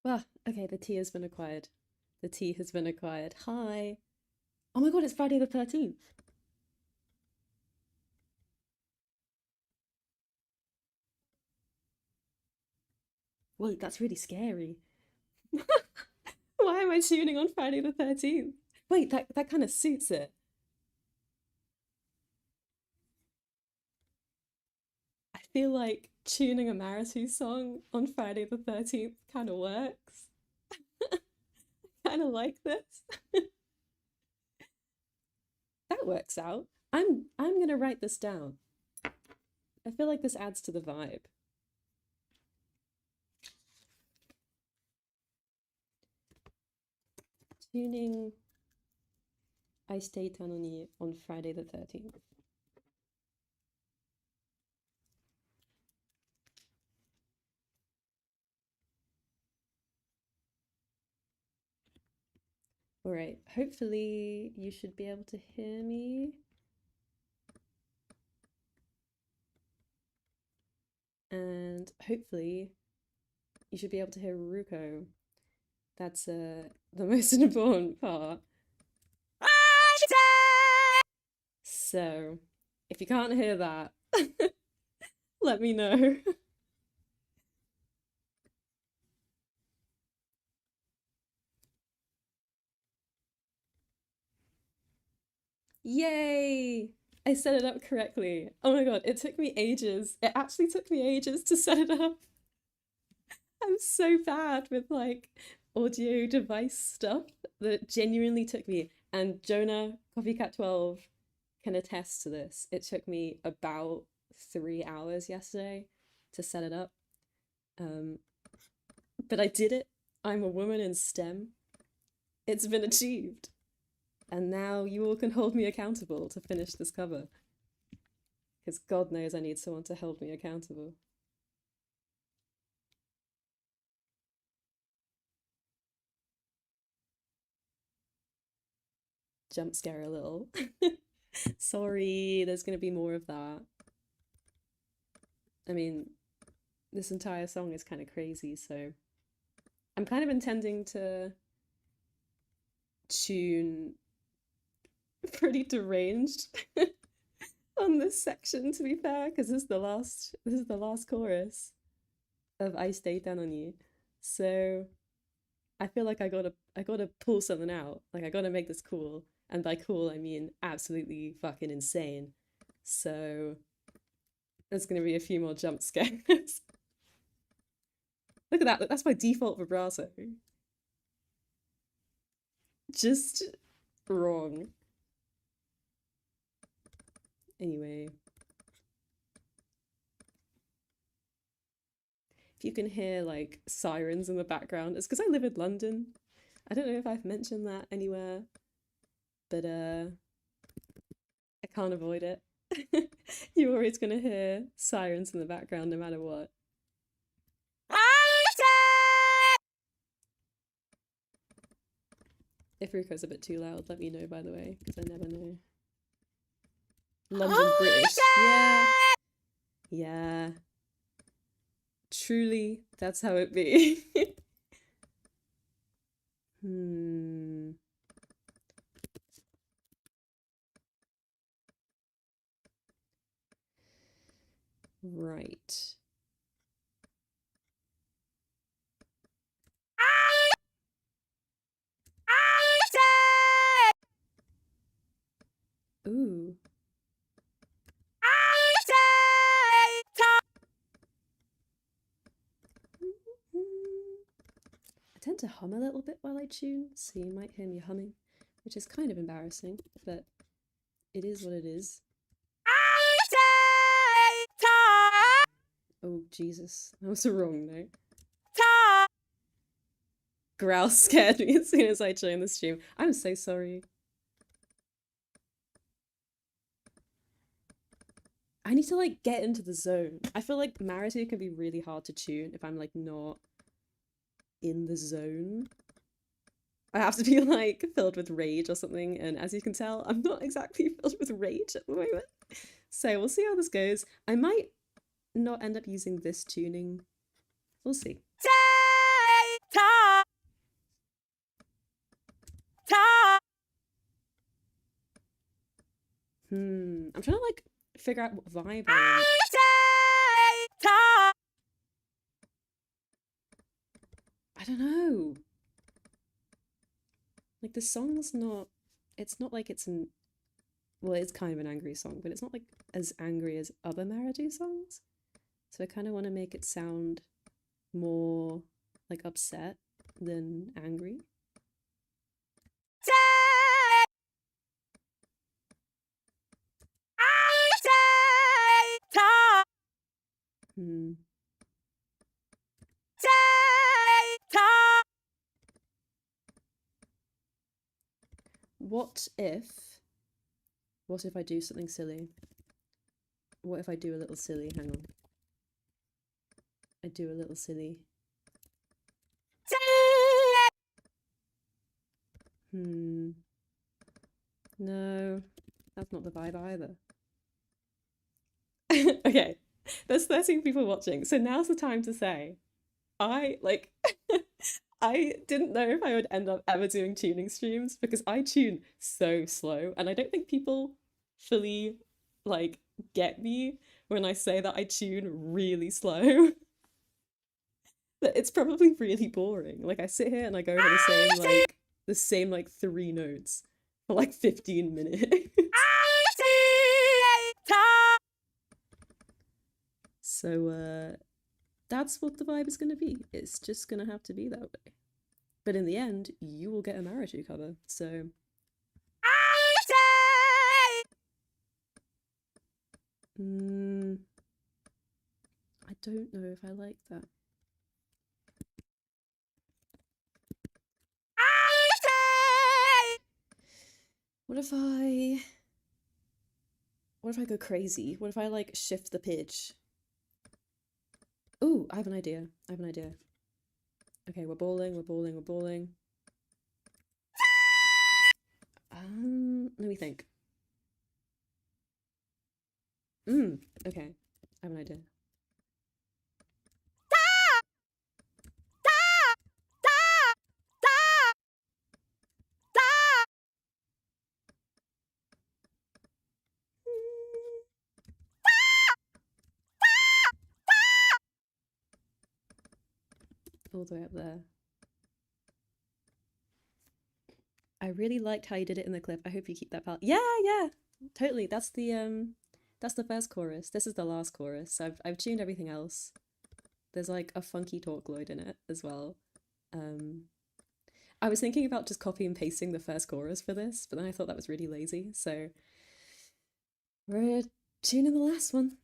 Well, okay, the tea has been acquired. The tea has been acquired. Hi. Oh my god, it's Friday the 13th. Wait, that's really scary. Why am I tuning on Friday the 13th? Wait, that kind of suits it. I feel like tuning a Maretu song on Friday the 13th kind of works. Kind of like this. That works out. I'm gonna write this down. I feel like this adds to the vibe. Tuning Aishiteitanoni on Friday the 13th. All right, hopefully you should be able to hear me. And hopefully you should be able to hear Ruko. That's the most important part. So, if you can't hear that, let me know. Yay! I set it up correctly. Oh my god, it took me ages. It actually took me ages to set it up. I'm so bad with like audio device stuff that genuinely took me. And Jonah, Copycat12, can attest to this. It took me about 3 hours yesterday to set it up. But I did it. I'm a woman in STEM. It's been achieved. And now you all can hold me accountable to finish this cover. Because God knows I need someone to hold me accountable. Jump scare a little. Sorry, there's going to be more of that. I mean, this entire song is kind of crazy, so I'm kind of intending to tune pretty deranged on this section, to be fair, because this is the last chorus of Aishiteitanoni. So I feel like I gotta pull something out. Like I gotta make this cool. And by cool I mean absolutely fucking insane. So there's gonna be a few more jump scares. Look at that, that's my default vibrato. Just wrong. Anyway. If you can hear like sirens in the background, it's because I live in London. I don't know if I've mentioned that anywhere, but I can't avoid it. You're always gonna hear sirens in the background no matter what. If Ruko's a bit too loud, let me know, by the way, because I never know. London British. Yeah. Yeah. Truly, that's how it be. Right. Ooh. I tend to hum a little bit while I tune, so you might hear me humming, which is kind of embarrassing, but it is what it is. Oh, Jesus. That was the wrong note. Growl scared me as soon as I joined the stream. I'm so sorry. I need to like get into the zone. I feel like Maretu can be really hard to tune if I'm like not in the zone. I have to be like filled with rage or something, and as you can tell, I'm not exactly filled with rage at the moment. So we'll see how this goes. I might not end up using this tuning. We'll see. I'm trying to like figure out what vibe I want. I don't know. Like the song's not, it's not like it's an, well, it's kind of an angry song, but it's not like as angry as other Maretu songs. So I kind of want to make it sound more like upset than angry. What if I do something silly? What if I do a little silly? Hang on. I do a little silly. No, that's not the vibe either. Okay, there's 13 people watching, so now's the time to say, I didn't know if I would end up ever doing tuning streams because I tune so slow, and I don't think people fully like get me when I say that I tune really slow. That it's probably really boring. Like I sit here and I go over the same like 3 notes for like 15 minutes. So that's what the vibe is gonna be. It's just gonna have to be that way. But in the end, you will get a Maretu cover, so I don't know if I like that. What if I go crazy? What if I like shift the pitch? Ooh, I have an idea. Okay, we're balling. Let me think. Okay, I have an idea. All the way up there. I really liked how you did it in the clip. I hope you keep that part. Yeah, totally. That's the first chorus. This is the last chorus. I've tuned everything else. There's like a funky Vocaloid in it as well. I was thinking about just copy and pasting the first chorus for this, but then I thought that was really lazy. So we're tuning the last one.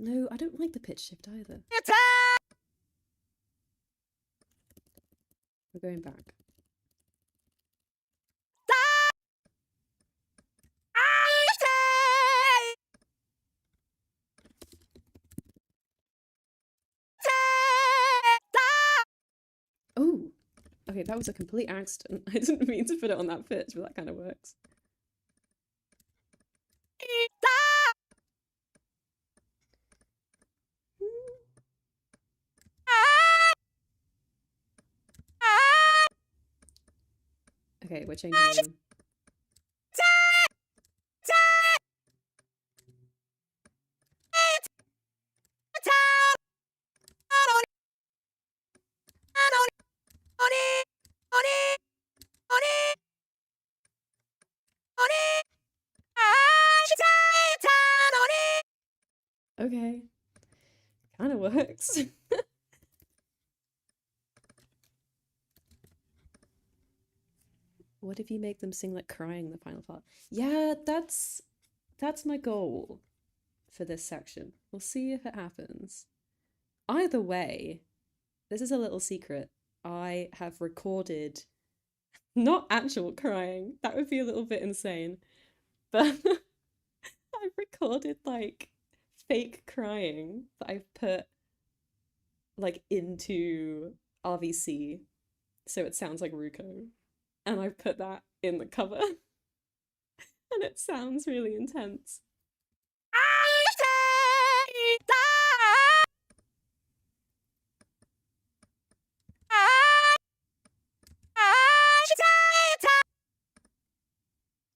No, I don't like the pitch shift either. We're going back. Oh, okay, that was a complete accident. I didn't mean to put it on that pitch, but that kind of works. Okay, we're changing them. Okay, kind of works. What if you make them sing like crying the final part? Yeah, that's my goal for this section. We'll see if it happens. Either way, this is a little secret. I have recorded not actual crying. That would be a little bit insane. But I've recorded like fake crying that I've put like into RVC so it sounds like Ruko. And I've put that in the cover. And it sounds really intense.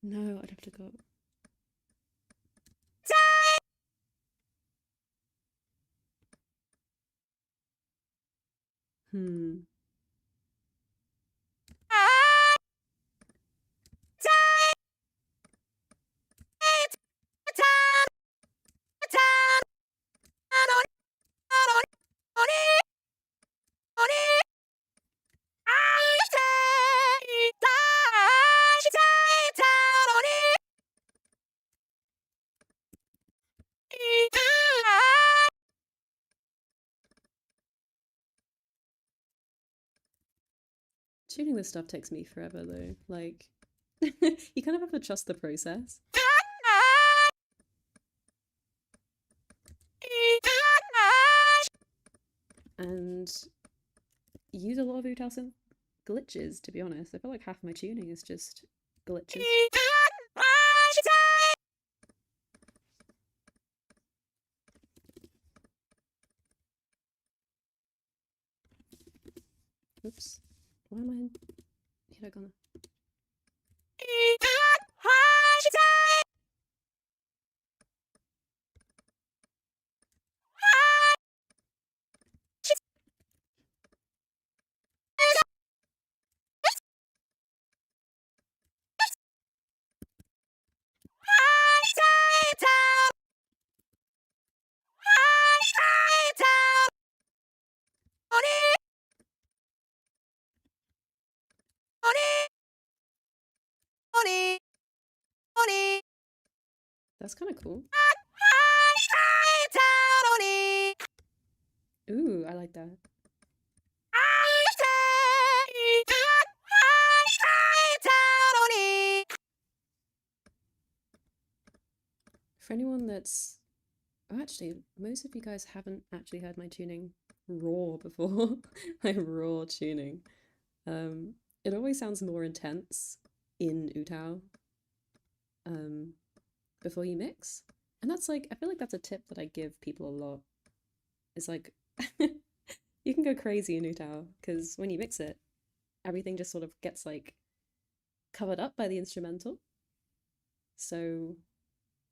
No, I'd have to go. Hmm. Tuning this stuff takes me forever though. Like, you kind of have to trust the process. And use a lot of UTAU-Synth glitches, to be honest. I feel like half my tuning is just glitches. Oops. Why am I hiragana? That's kind of cool. Ooh, I like that. For anyone that's... Oh, actually, most of you guys haven't actually heard my tuning raw before. My raw tuning. It always sounds more intense in UTAU before you mix. And that's like, I feel like that's a tip that I give people a lot. It's like, you can go crazy in UTAU because when you mix it, everything just sort of gets like covered up by the instrumental. So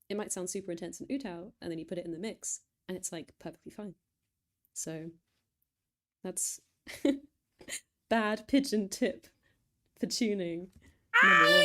it might sound super intense in UTAU and then you put it in the mix and it's like perfectly fine. So that's bad pigeon tip for tuning number one.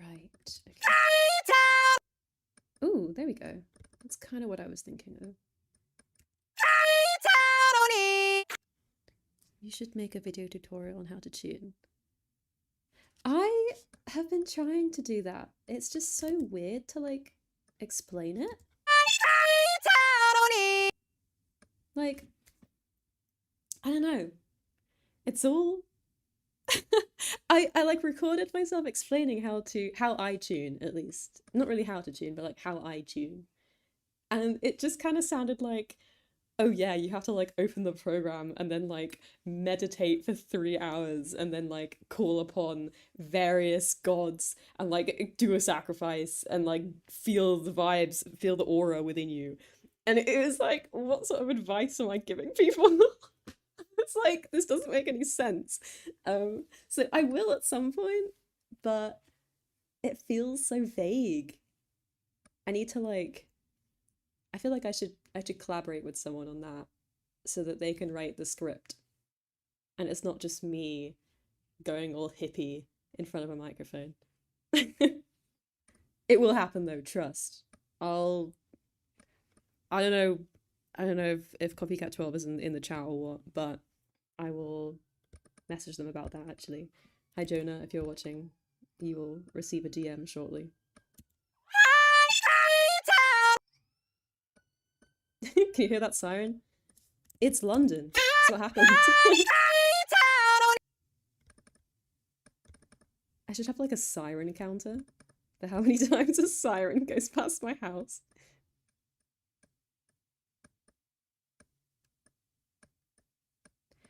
Right. Okay. Ooh, there we go. That's kind of what I was thinking of. You should make a video tutorial on how to tune. I have been trying to do that. It's just so weird to like explain it. Like, I don't know. It's all I like recorded myself explaining how I tune, at least. Not really how to tune, but like how I tune. And it just kind of sounded like, oh yeah, you have to like open the program and then like meditate for 3 hours and then like call upon various gods and like do a sacrifice and like feel the vibes, feel the aura within you. And it was like, what sort of advice am I giving people? It's like, this doesn't make any sense. So I will at some point, but it feels so vague. I need to like, I feel like I should collaborate with someone on that so that they can write the script. And it's not just me going all hippie in front of a microphone. It will happen though, trust. I don't know if Copycat 12 is in the chat or what, but I will message them about that actually. Hi Jonah, if you're watching, you will receive a DM shortly. Can you hear that siren? It's London. That's what happened. I should have like a siren counter for how many times a siren goes past my house.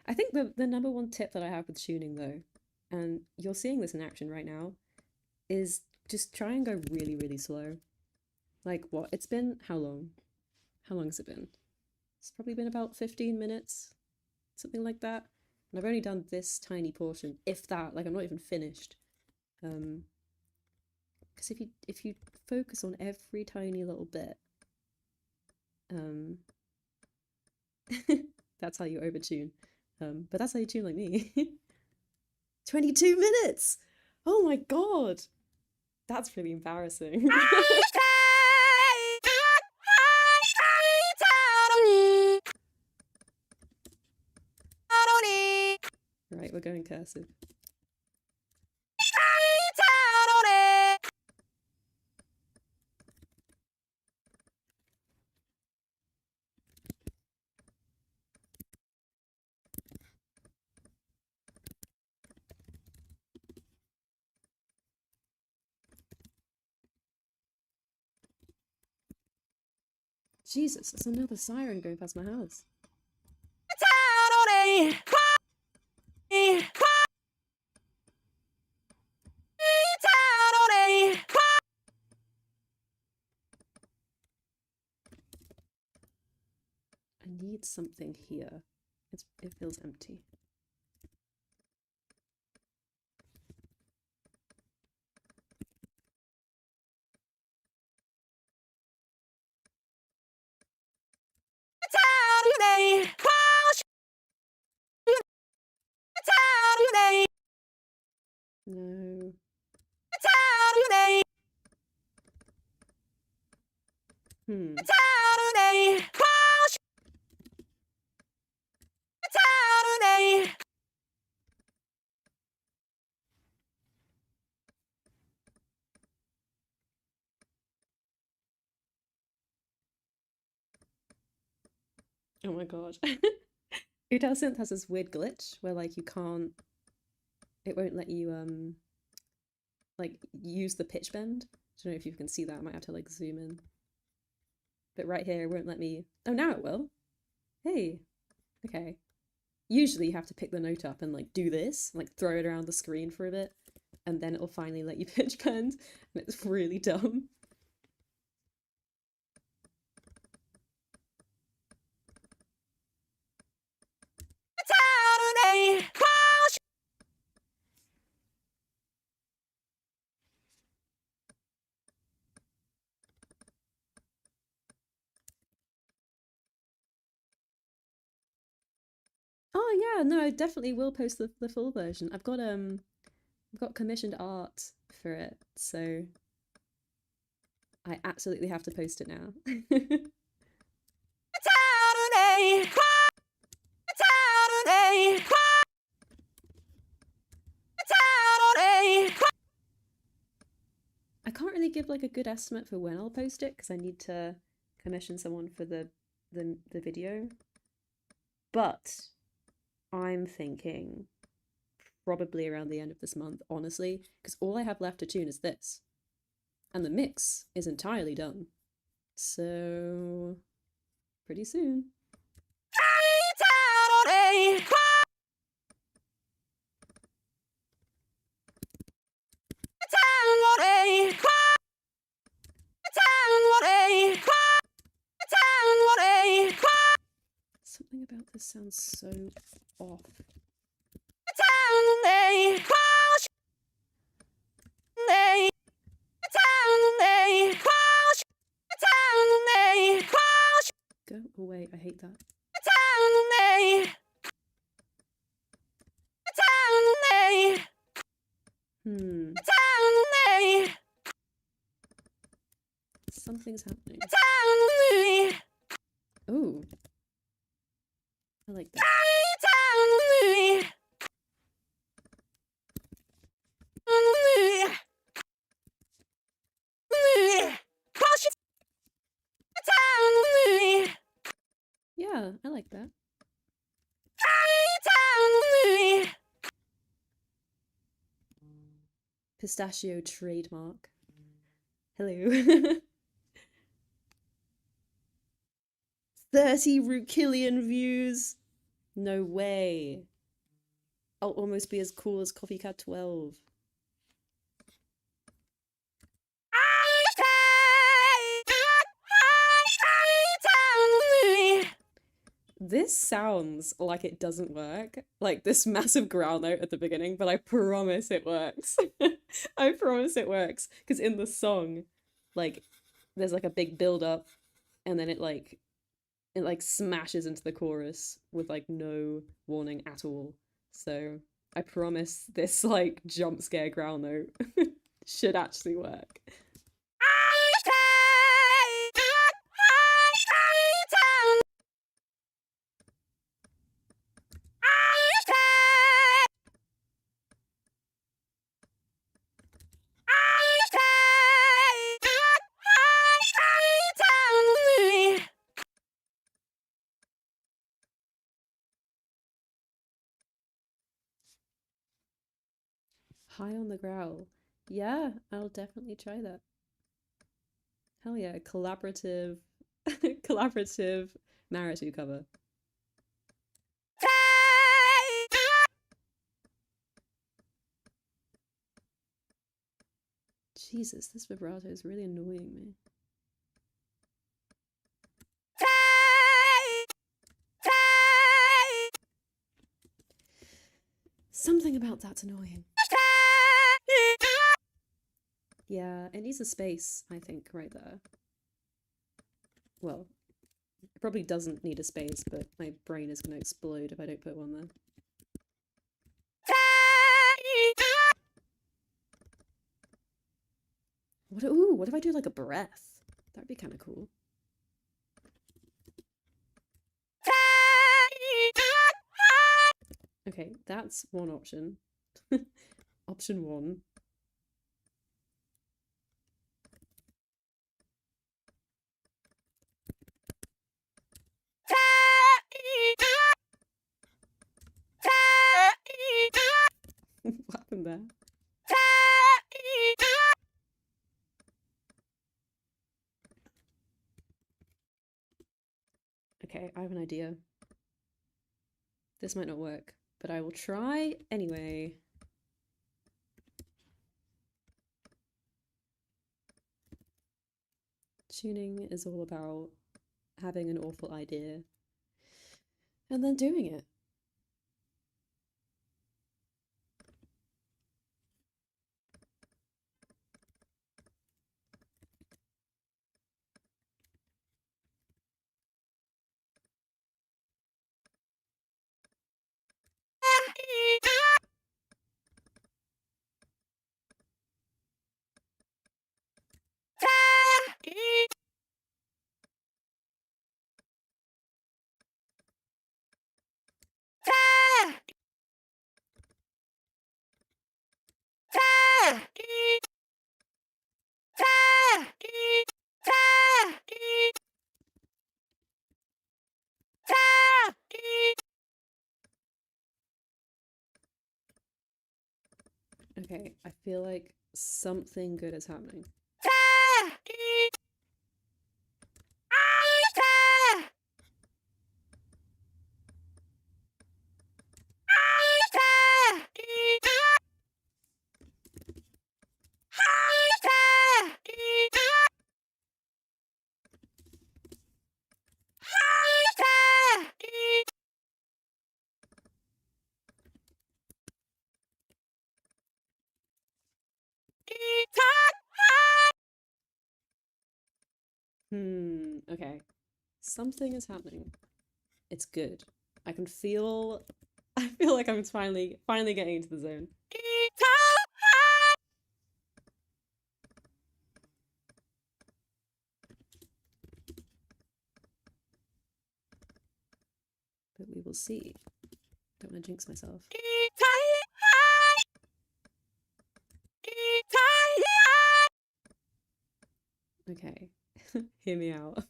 I think the number one tip that I have with tuning though, and you're seeing this in action right now, is just try and go really, really slow. Like what? It's been how long? How long has it been? It's probably been about 15 minutes, something like that. And I've only done this tiny portion, if that, like I'm not even finished. Because if you focus on every tiny little bit, that's how you overtune. But that's how you tune like me. 22 minutes! Oh my god! That's really embarrassing. Right, we're going cursive. Jesus, there's another siren going past my house. I need something here. It feels empty. No. Hmm. Oh my god. UTAU-Synth has this weird glitch where like you can't, it won't let you like use the pitch bend. I don't know if you can see that. I might have to like zoom in. But right here it won't let me. Oh, now it will. Hey. Okay. Usually you have to pick the note up and like do this, like throw it around the screen for a bit, and then it'll finally let you pitch bend, and it's really dumb. Oh yeah, no, I definitely will post the full version. I've got commissioned art for it, so I absolutely have to post it now. I can't really give like a good estimate for when I'll post it because I need to commission someone for the video. But I'm thinking probably around the end of this month, honestly, because all I have left to tune is this. And the mix is entirely done. So pretty soon. Something about this sounds so off. Go away, I hate that. Something's happening. Ooh. I like that. Pistachio trademark. Hello. 30 Rukillion views. No way. I'll almost be as cool as Coffee Cat 12. This sounds like it doesn't work, like this massive growl note at the beginning, but I promise it works. I promise it works, because in the song, like, there's like a big build up, and then it smashes into the chorus with like no warning at all. So I promise this like jump scare growl note should actually work. High on the growl. Yeah, I'll definitely try that. Hell yeah, collaborative collaborative Maretu cover. Jesus, this vibrato is really annoying me. Something about that's annoying. Yeah, it needs a space, I think, right there. Well, it probably doesn't need a space, but my brain is going to explode if I don't put one there. What if I do like a breath? That'd be kind of cool. Okay, that's one option. Option one. What happened there? Okay, I have an idea. This might not work, but I will try anyway. Tuning is all about having an awful idea and then doing it. Okay, I feel like something good is happening. Okay. Something is happening. It's good. I can feel I feel like I'm finally getting into the zone. But we will see. Don't want to jinx myself. Okay. Hear me out.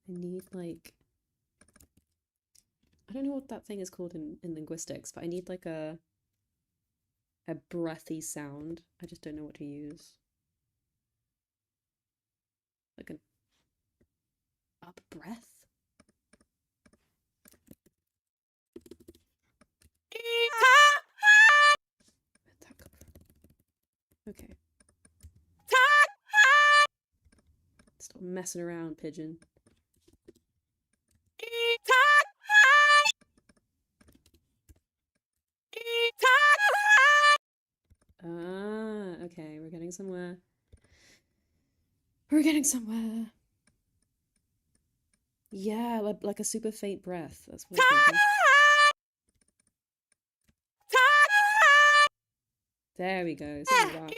I need like don't know what that thing is called in linguistics, but I need like a breathy sound. I just don't know what to use. Like an up breath? Where'd that come from? Okay. Stop messing around, pigeon. Ah, okay, we're getting somewhere. We're getting somewhere. Yeah, like a super faint breath. That's what I'm thinking. There we go. Something like that.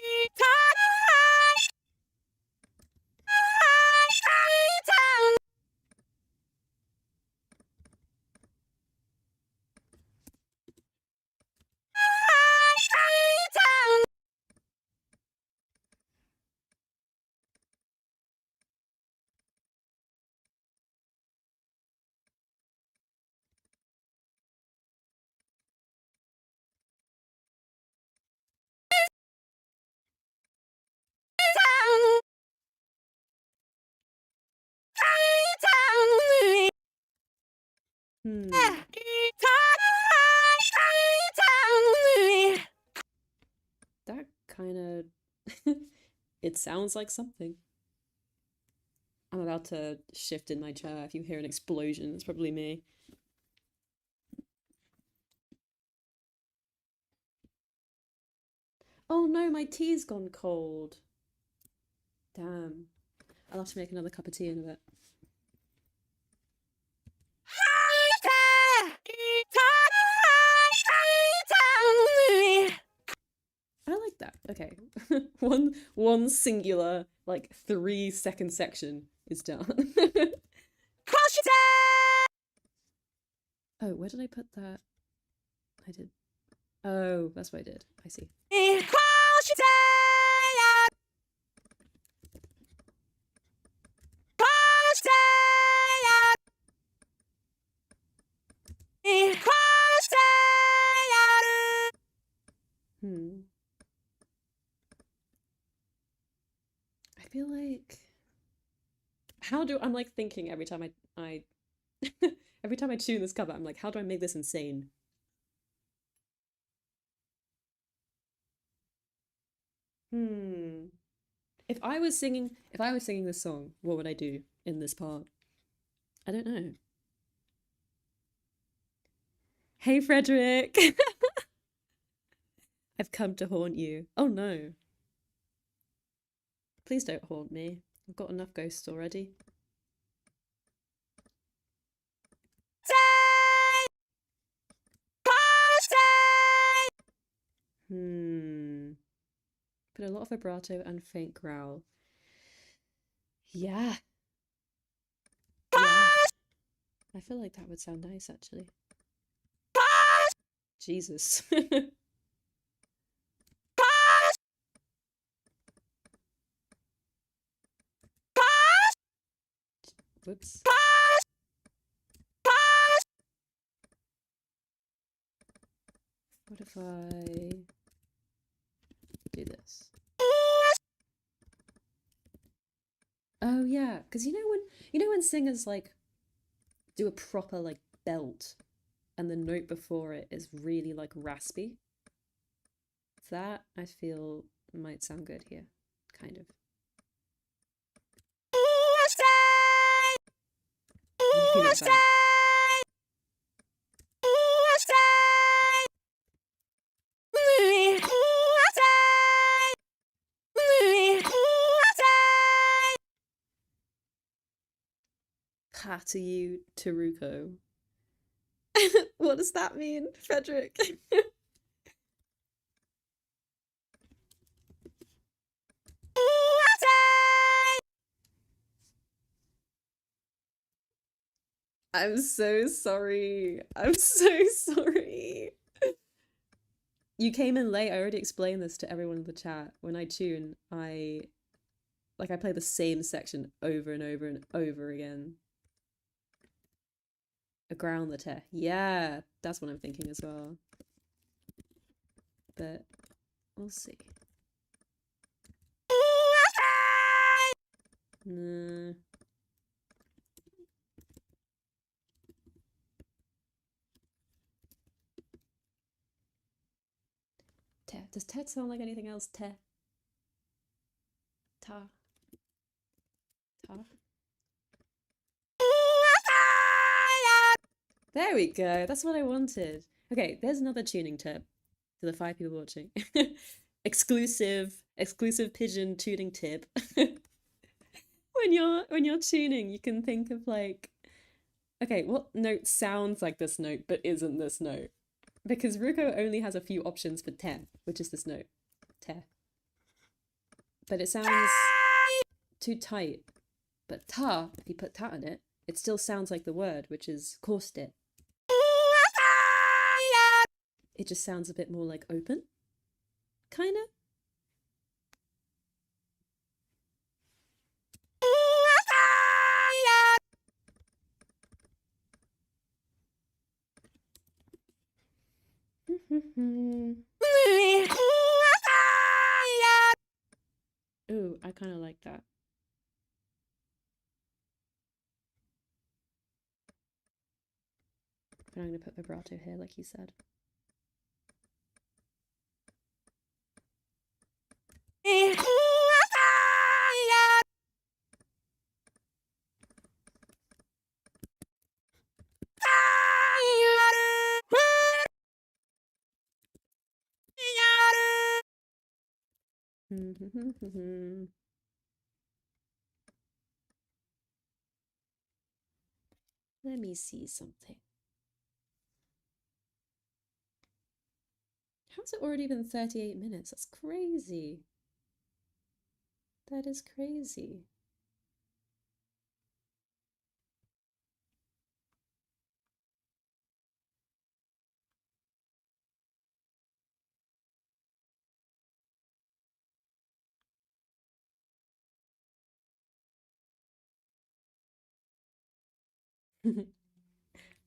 Hmm. That kind of... It sounds like something. I'm about to shift in my chair. If you hear an explosion, it's probably me. Oh no, my tea's gone cold. Damn. I'll have to make another cup of tea in a bit. I like that. Okay. one singular, like 3-second section is done. Oh, where did I put that? I did. Oh, that's what I did. I see. Hmm. I feel like I'm like thinking every time I every time I tune this cover, I'm like, how do I make this insane? Hmm. If I was singing this song, what would I do in this part? I don't know. Hey, Frederick. I've come to haunt you. Oh no. Please don't haunt me. I've got enough ghosts already. Put a lot of vibrato and faint growl. Yeah. Yeah. I feel like that would sound nice, actually. Jesus. Whoops. What if I do this? Oh yeah, because you know when singers like do a proper like belt and the note before it is really like raspy? That I feel might sound good here, kind of. Maybe not that. Ha to you, Taruko. What does that mean, Frederick? I'm so sorry. I'm so sorry. You came in late. I already explained this to everyone in the chat. When I tune, I play the same section over and over and over again. Aground the te. Yeah, that's what I'm thinking as well. But we'll see. No. Te. Does te sound like anything else? Te. Ta. Ta. There we go. That's what I wanted. Okay, there's another tuning tip for the 5 people watching. exclusive pigeon tuning tip. when you're tuning, you can think of like, okay, what note sounds like this note but isn't this note? Because Ruko only has a few options for te, which is this note, te. But it sounds too tight. But ta, if you put ta in it, it still sounds like the word, which is koste. It just sounds a bit more like open, kinda. Ooh, I kind of like that. But I'm going to put vibrato here, like you said. Let me see something. How's it already been 38 minutes? That's crazy. That is crazy.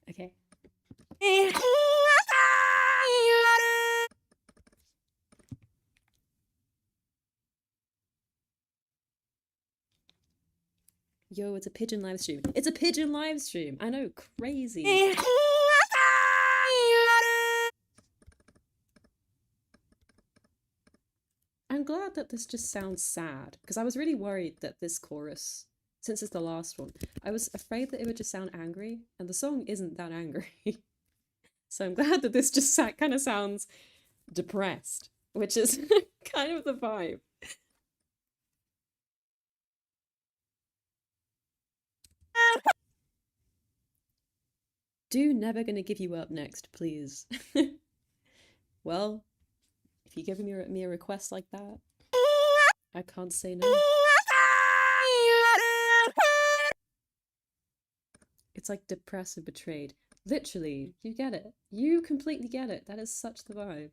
Okay. Yo, it's a pigeon live stream. It's a pigeon live stream. I know, crazy. I'm glad that this just sounds sad, because I was really worried that this chorus, since it's the last one, I was afraid that it would just sound angry, and the song isn't that angry. So I'm glad that this just kind of sounds depressed, which is kind of the vibe. Do Never Gonna Give You Up next, please. Well, if you give me a request like that, I can't say no. It's like depressed and betrayed. Literally, you get it. You completely get it. That is such the vibe.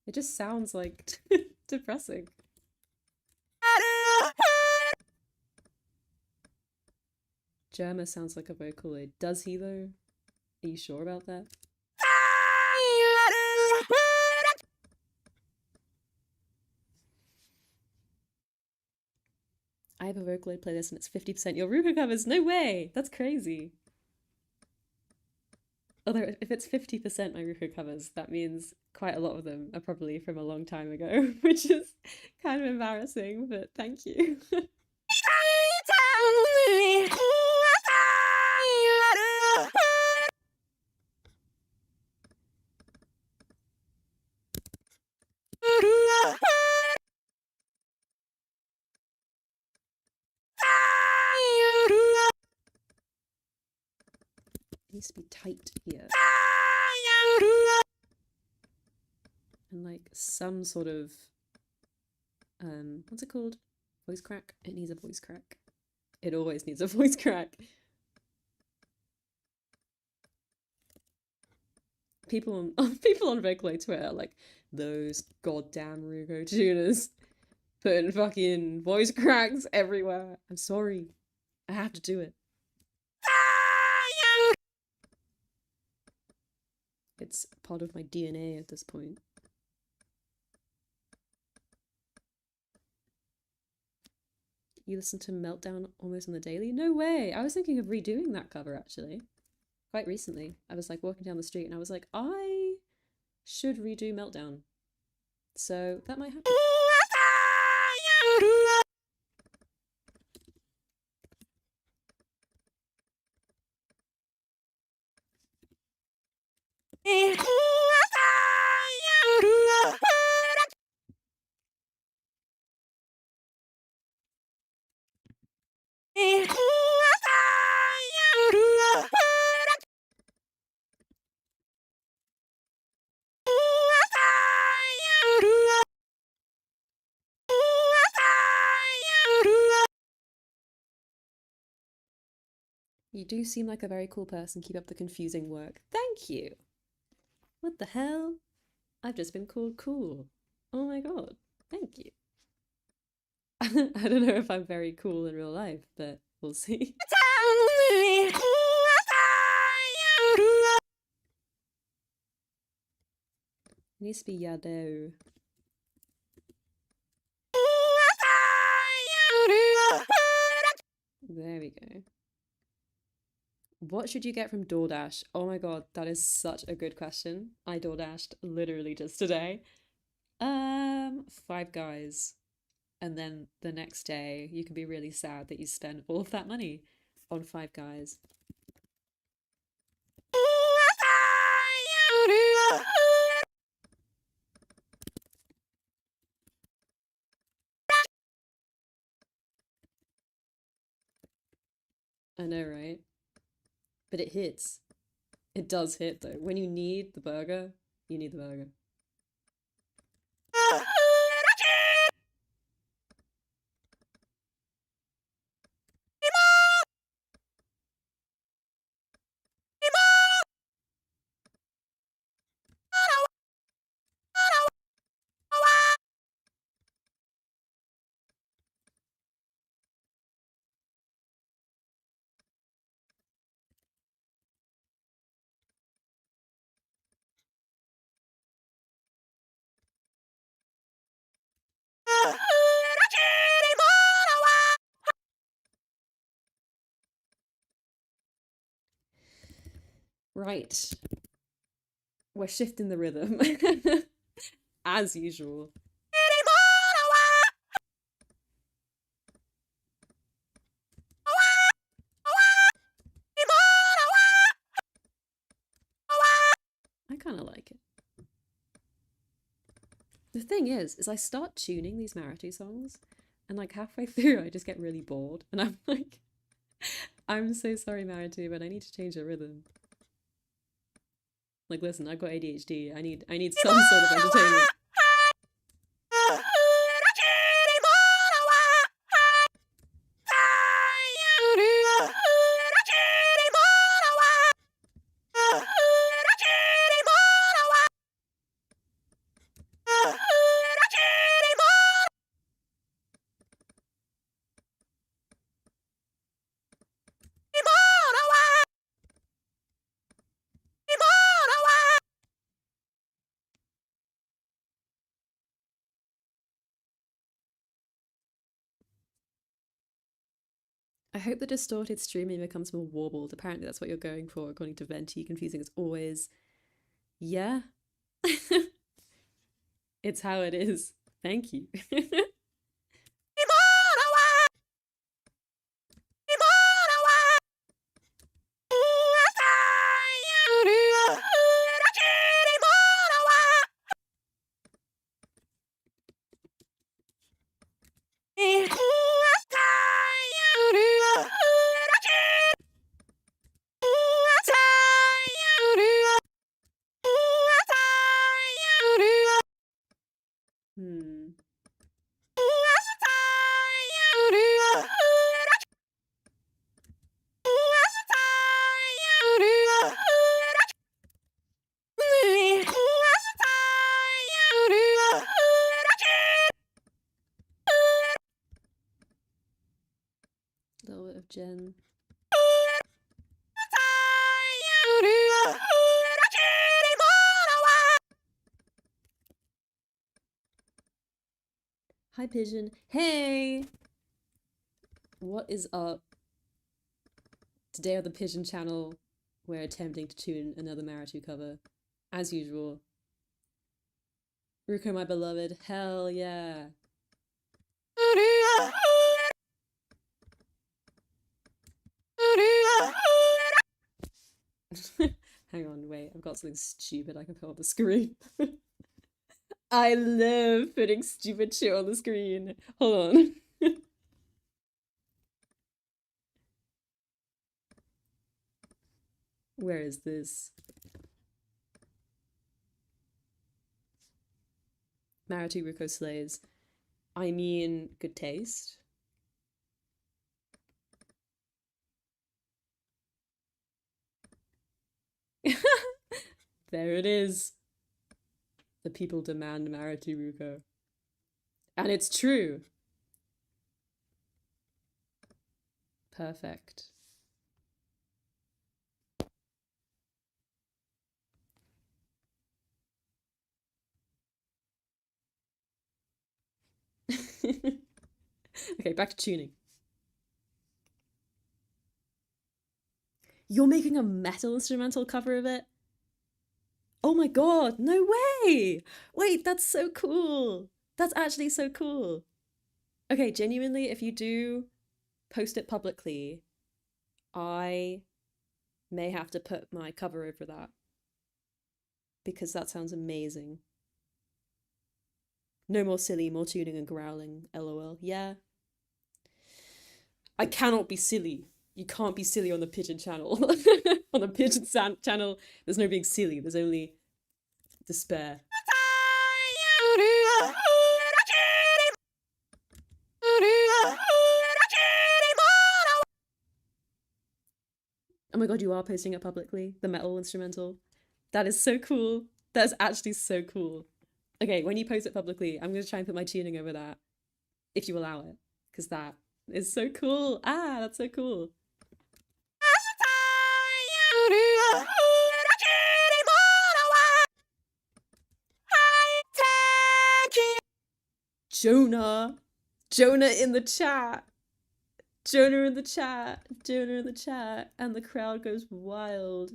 It just sounds like depressing. Germa sounds like a Vocaloid. Does he though? Are you sure about that? I have a Vocaloid playlist and it's 50% your Ruko covers. No way! That's crazy. Although if it's 50% my Ruko covers, that means quite a lot of them are probably from a long time ago, which is kind of embarrassing, but thank you. It needs to be tight here. And like some sort of what's it called? Voice crack? It needs a voice crack. It always needs a voice crack. People on Vocaloid Twitter are like, those goddamn Ruko tuners putting fucking voice cracks everywhere. I'm sorry. I have to do it. It's part of my DNA at this point. You listen to Meltdown almost on the daily? No way! I was thinking of redoing that cover, actually. Quite recently. I was like walking down the street and I was like, I should redo Meltdown. So that might happen. You do seem like a very cool person. Keep up the confusing work. Thank you! What the hell? I've just been called cool. Oh my god. Thank you. I don't know if I'm very cool in real life, but we'll see. It needs to be Yadou. There we go. What should you get from DoorDash? Oh my god, that is such a good question. I DoorDashed literally just today. Five Guys. And then the next day, you can be really sad that you spent all of that money on Five Guys. I know, right? But it hits. It does hit, though. When you need the burger, you need the burger. Right. We're shifting the rhythm. As usual. I kind of like it. The thing is I start tuning these Maretu songs, and like halfway through I just get really bored, and I'm like, I'm so sorry Maretu, but I need to change the rhythm. Like, listen, I've got ADHD. I need some sort of entertainment. I hope the distorted streaming becomes more warbled. Apparently that's what you're going for, according to Venti. Confusing as always. Yeah. It's how it is. Thank you. A little bit of Jen. Hi, Pigeon. Hey! What is up? Today on the Pigeon channel, we're attempting to tune another Maretu cover. As usual. Ruko, my beloved. Hell yeah. Hang on, wait. I've got something stupid I can put on the screen. I love putting stupid shit on the screen. Hold on. Where is this? Maretu Ruko slays. I mean, good taste. There it is. The people demand Maretu Ruko. And it's true. Perfect. Okay, back to tuning. You're making a metal instrumental cover of it? Oh my god, no way! Wait, that's so cool! That's actually so cool. Okay, genuinely, if you do post it publicly, I may have to put my cover over that. Because that sounds amazing. No more silly, more tuning and growling, lol. Yeah. I cannot be silly. You can't be silly on the Pigeon channel. On the Pigeon channel, there's no being silly, there's only despair. Oh my god, you are posting it publicly? The metal instrumental? That is so cool. That is actually so cool. Okay, when you post it publicly, I'm going to try and put my tuning over that. If you allow it. Because that is so cool. Ah, that's so cool. Jonah! Jonah in the chat! Jonah in the chat! Jonah in the chat! And the crowd goes wild.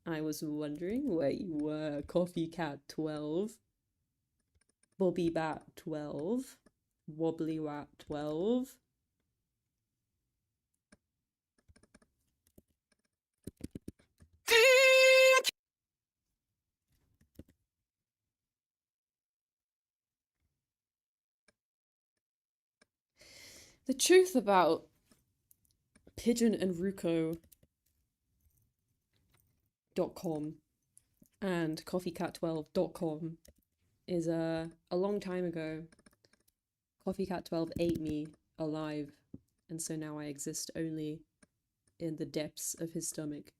I was wondering where you were, Coffee Cat 12. Bobby Bat 12. Wobbly Rat 12. The truth about Pigeon and Ruko.com and coffeecat12.com is a long time ago. Coffeecat12 ate me alive, and so now I exist only in the depths of his stomach.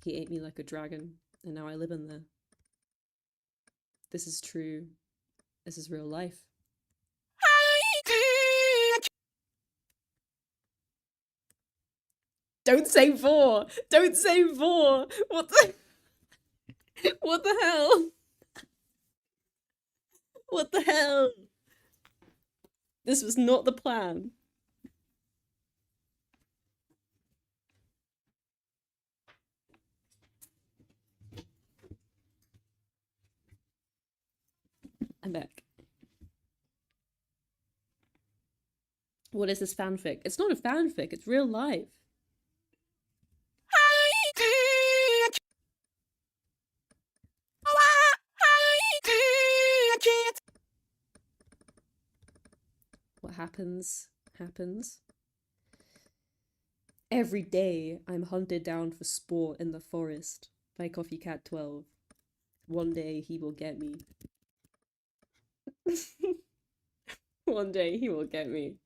He ate me like a dragon, and now I live in there. This is true. This is real life. Don't say vor! Don't say vor! What the... What the hell? What the hell? This was not the plan. I'm back. What is this fanfic? It's not a fanfic, it's real life. What happens, happens. Every day I'm hunted down for sport in the forest by Coffee Cat 12. One day he will get me. One day he will get me.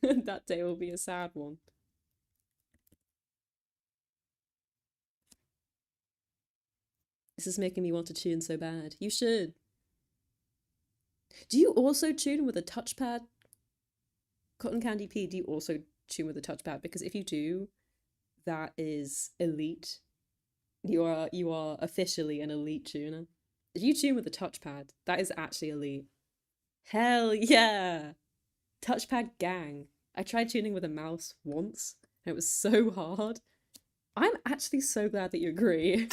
That day will be a sad one. This is making me want to tune so bad. You should. Do you also tune with a touchpad? Cotton Candy P, do you also tune with a touchpad? Because if you do, that is elite. You are officially an elite tuner. If you tune with a touchpad, that is actually elite. Hell yeah! Touchpad gang. I tried tuning with a mouse once, and it was so hard. I'm actually so glad that you agree.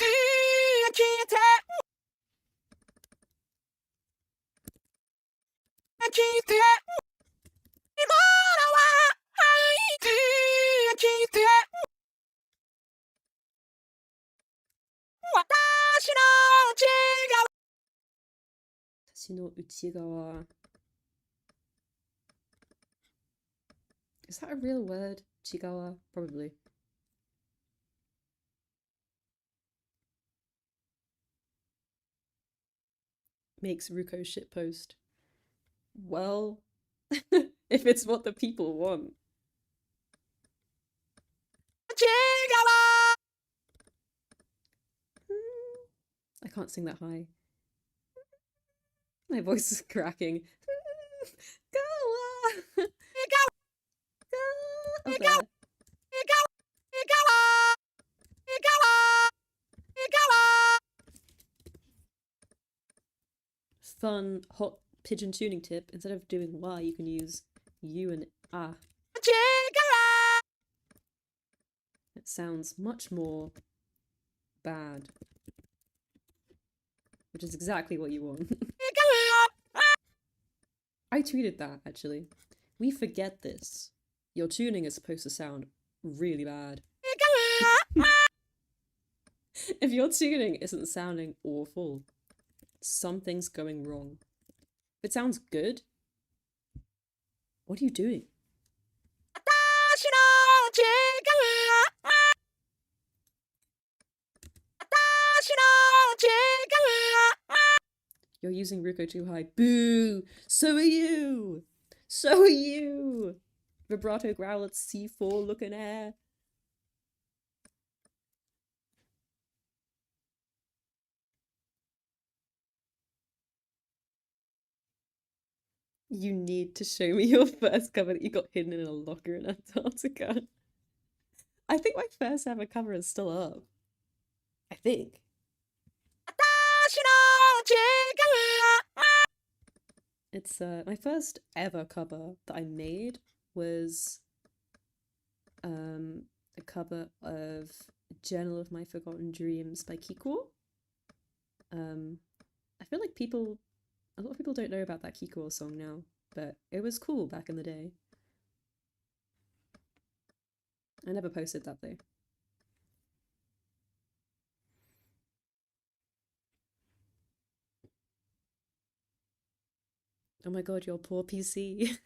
Is that a real word? Chigawa? Probably. Makes Ruko shitpost. Well, if it's what the people want. I can't sing that high. My voice is cracking. Gawa! Oh, there. Fun, hot pigeon tuning tip. Instead of doing Y, you can use U and A. It sounds much more bad. Which is exactly what you want. I tweeted that, actually. We forget this. Your tuning is supposed to sound really bad. If your tuning isn't sounding awful, something's going wrong. If it sounds good, what are you doing? You're using Ruko too high. Boo! So are you! So are you! Vibrato growl at C4 looking air. You need to show me your first cover that you got hidden in a locker in Antarctica. I think my first ever cover is still up. I think. It's my first ever cover that I made was a cover of Journal of My Forgotten Dreams by Kiko. I feel like a lot of people don't know about that Kiko song now, but it was cool back in the day. I never posted that though. Oh my god, your poor PC.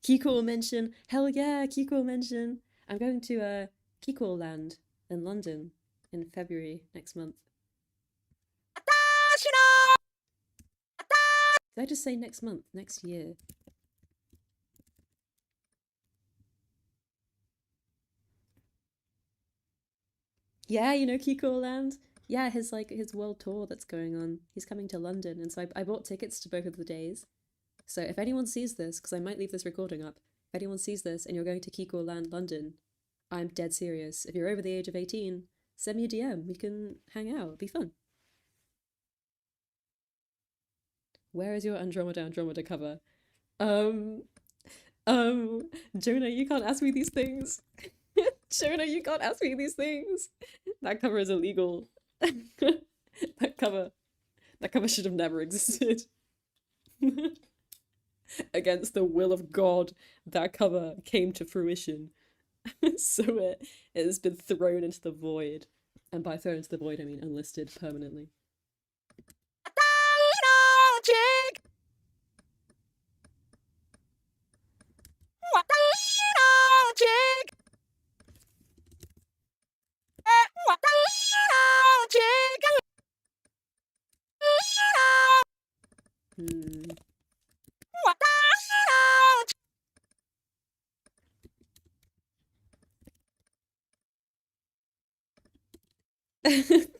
Kiko mention. Hell yeah, Kiko mention. I'm going to Kiko Land in London in February next month. Did I just say next month? Next year? Yeah, you know Kiko Land? Yeah, his world tour that's going on. He's coming to London, and so I bought tickets to both of the days. So if anyone sees this, because I might leave this recording up, if anyone sees this and you're going to Kiko Land London, I'm dead serious. If you're over the age of 18, send me a DM. We can hang out. It'll be fun. Where is your Andromeda cover? Jonah, you can't ask me these things. Jonah, you can't ask me these things. That cover is illegal. That cover should have never existed. Against the will of God, that cover came to fruition. So it has been thrown into the void. And by thrown into the void, I mean unlisted permanently.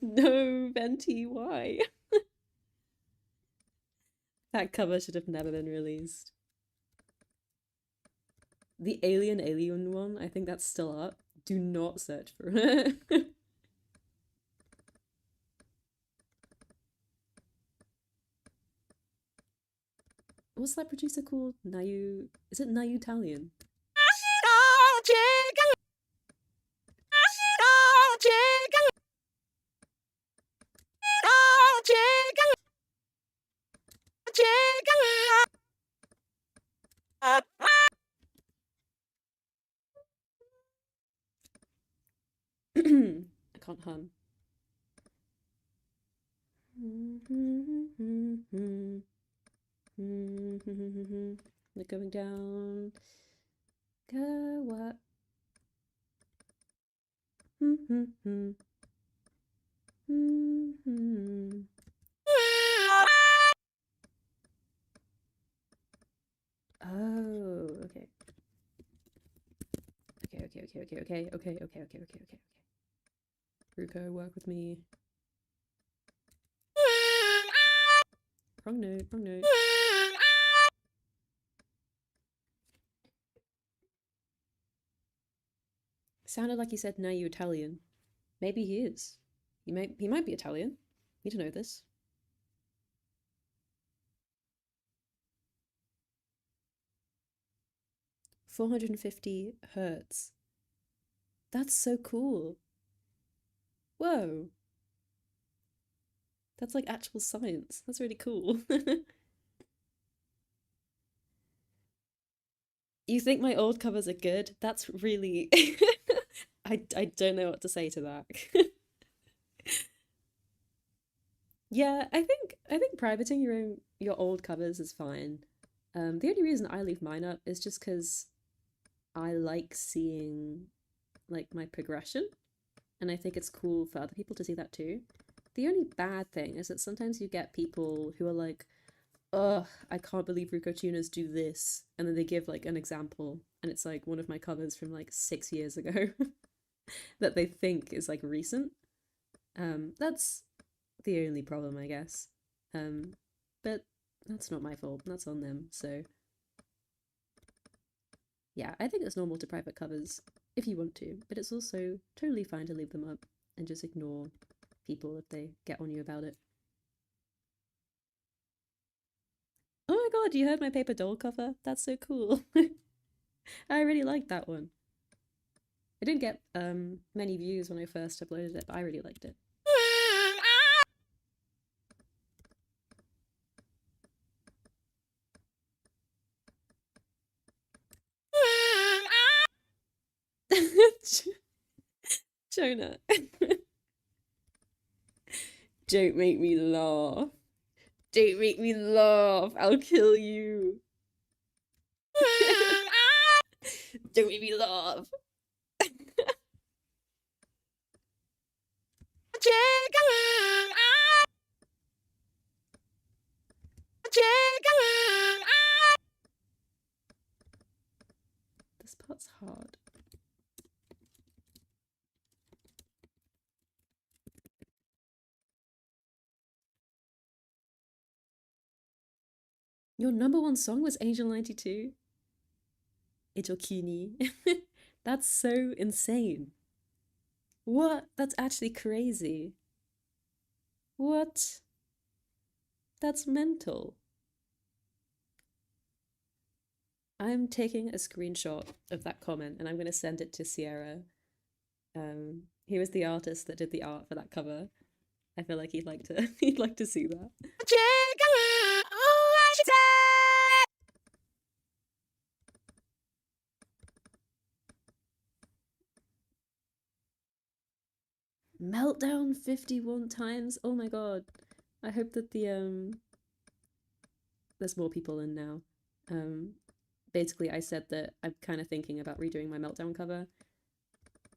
No, Venti, why? That cover should have never been released. The Alien one, I think that's still up. Do not search for it. what's that producer called? Nayu, is it Nayu Italian? I can't hum. We're going down. Go what? Oh, okay. Okay. Ruko, work with me. Wrong note. Sounded like he said, "Now you Italian." Maybe he is. He might be Italian. You don't know this. "450 hertz. That's so cool. Whoa. That's like actual science. That's really cool. You think my old covers are good? That's really... I don't know what to say to that. Yeah, I think privating your old covers is fine. The only reason I leave mine up is just because I like seeing like my progression, and I think it's cool for other people to see that too. The only bad thing is that sometimes you get people who are like, "Ugh, I can't believe Ruko tuners do this," and then they give like an example, and it's like one of my covers from like 6 years ago that they think is like recent. That's the only problem, I guess. But that's not my fault. That's on them. So yeah, I think it's normal to private covers if you want to, but it's also totally fine to leave them up and just ignore people if they get on you about it. Oh my god, you heard my paper doll cover? That's so cool. I really liked that one. I didn't get many views when I first uploaded it, but I really liked it. Jonah. Don't make me laugh. Don't make me laugh. I'll kill you. Don't make me laugh. This part's hard. Your #1 song was Angel 92? Ijokini. That's so insane. What? That's actually crazy. What? That's mental. I'm taking a screenshot of that comment and I'm going to send it to Sierra. He was the artist that did the art for that cover. I feel like he'd like to see that. Meltdown 51 times. Oh my god. I hope that the there's more people in now. Basically I said that I'm kind of thinking about redoing my Meltdown cover.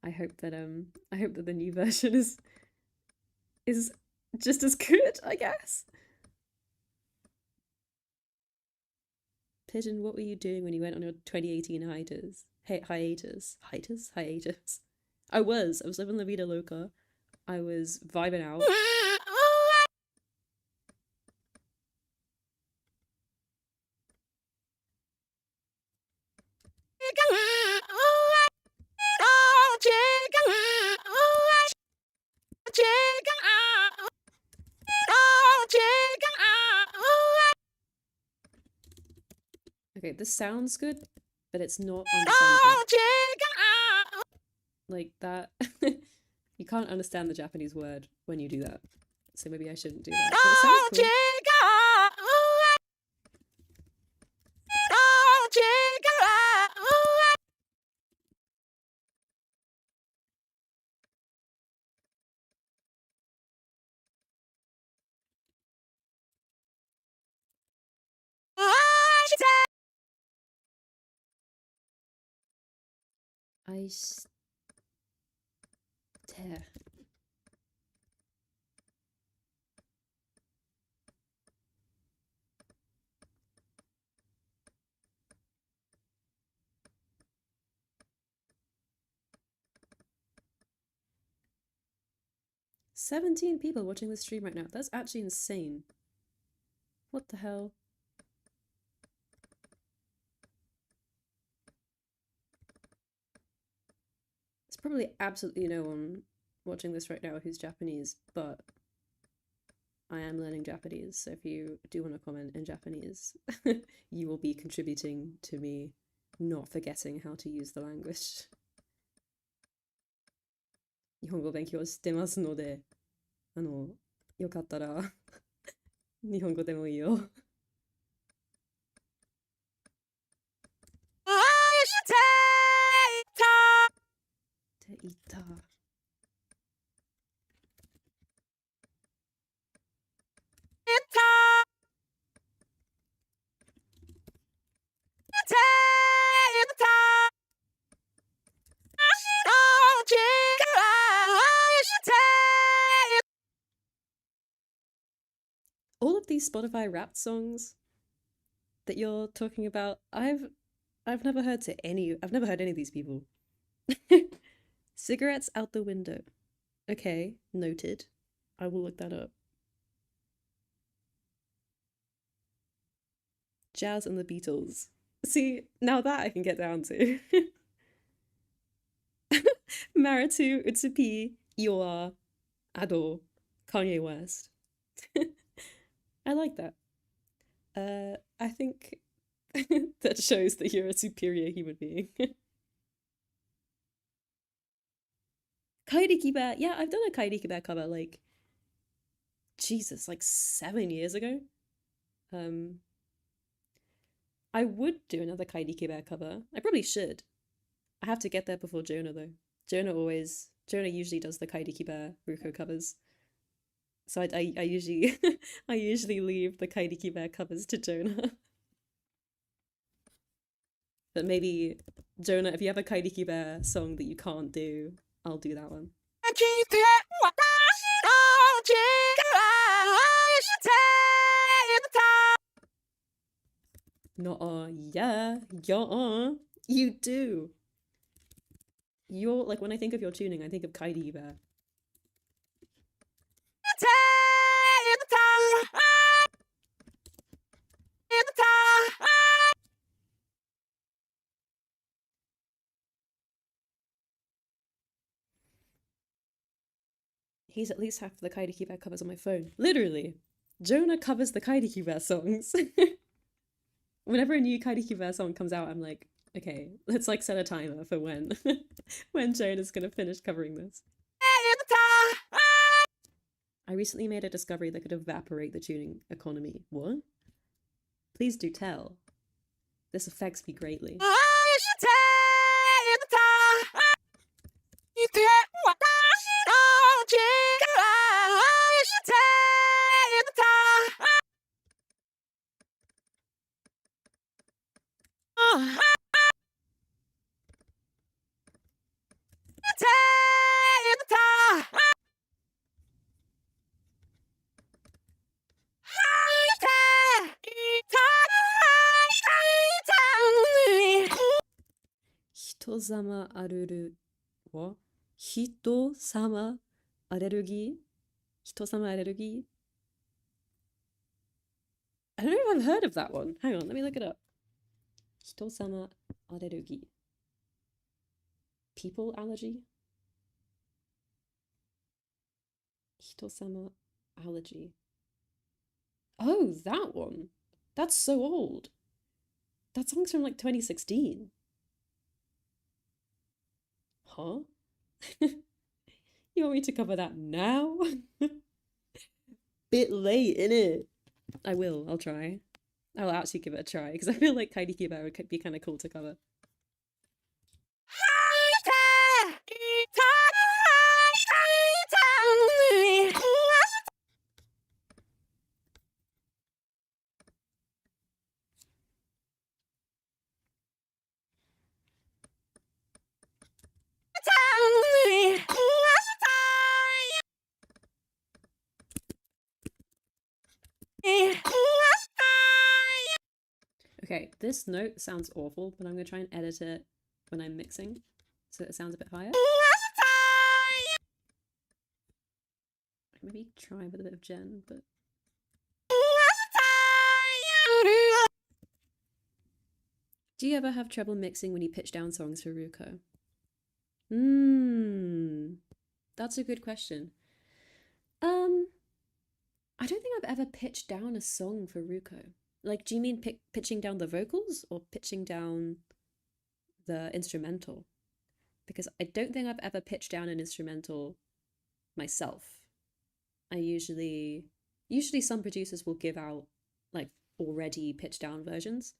I hope that the new version is just as good, I guess. Pigeon, what were you doing when you went on your 2018 hiatus? Hiatus. I was living La Vida Loca. I was vibing out. Okay, this sounds good, but it's not understandable. Like that. You can't understand the Japanese word when you do that. So maybe I shouldn't do that. But it sounds cool. Aishite. 17 people watching this stream right now. That's actually insane. What the hell? There's probably absolutely no one watching this right now who's Japanese, but I am learning Japanese, so if you do want to comment in Japanese, you will be contributing to me not forgetting how to use the language. 日本語勉強してますので、よかったら日本語でもいいよ。ていた。All of these Spotify rap songs that you're talking about, I've never heard any of these people. Cigarettes out the window. Okay, noted. I will look that up. Jazz and the Beatles. See, now that I can get down to. Maretu, Utsupi, Iwa, Ado, Kanye West. I like that. I think that shows that you're a superior human being. Kairi Kiba, yeah, I've done a Kairi Kiba cover like, Jesus, like 7 years ago. I would do another Kairi Kiba cover. I probably should. I have to get there before Jonah though. Jonah usually does the Kairi Kiba Ruko covers. So I usually I usually leave the Kairi Kiba covers to Jonah. But maybe Jonah, if you have a Kairi Kiba song that you can't do, I'll do that one. No, yeah, you do. You're like, when I think of your tuning, I think of Kairi Kiba. He's at least half the Kairi Kiba covers on my phone. Literally. Jonah covers the Kairi Kiba songs. Whenever a new Kairi Kiba song comes out, I'm like, okay, let's like set a timer for when when Jonah's gonna finish covering this. I recently made a discovery that could evaporate the tuning economy. What? Please do tell. This affects me greatly. Hitosama areru... What? Hitosama allergy? Hitosama allergy? I don't know if I've heard of that one. Hang on, let me look it up. Hitosama allergy. People allergy? Hitosama allergy. Oh, that one. That's so old. That song's from like 2016. Huh? You want me to cover that now? Bit late, innit? I will, I'll try. I'll actually give it a try, because I feel like Kaidi Kiba would be kind of cool to cover. Okay, this note sounds awful, but I'm going to try and edit it when I'm mixing, so it sounds a bit higher. Maybe try with a bit of Jen, but... Do you ever have trouble mixing when you pitch down songs for Ruko? That's a good question. I don't think I've ever pitched down a song for Ruko. Like, do you mean pitching down the vocals or pitching down the instrumental? Because I don't think I've ever pitched down an instrumental myself. I usually some producers will give out like already pitched down versions,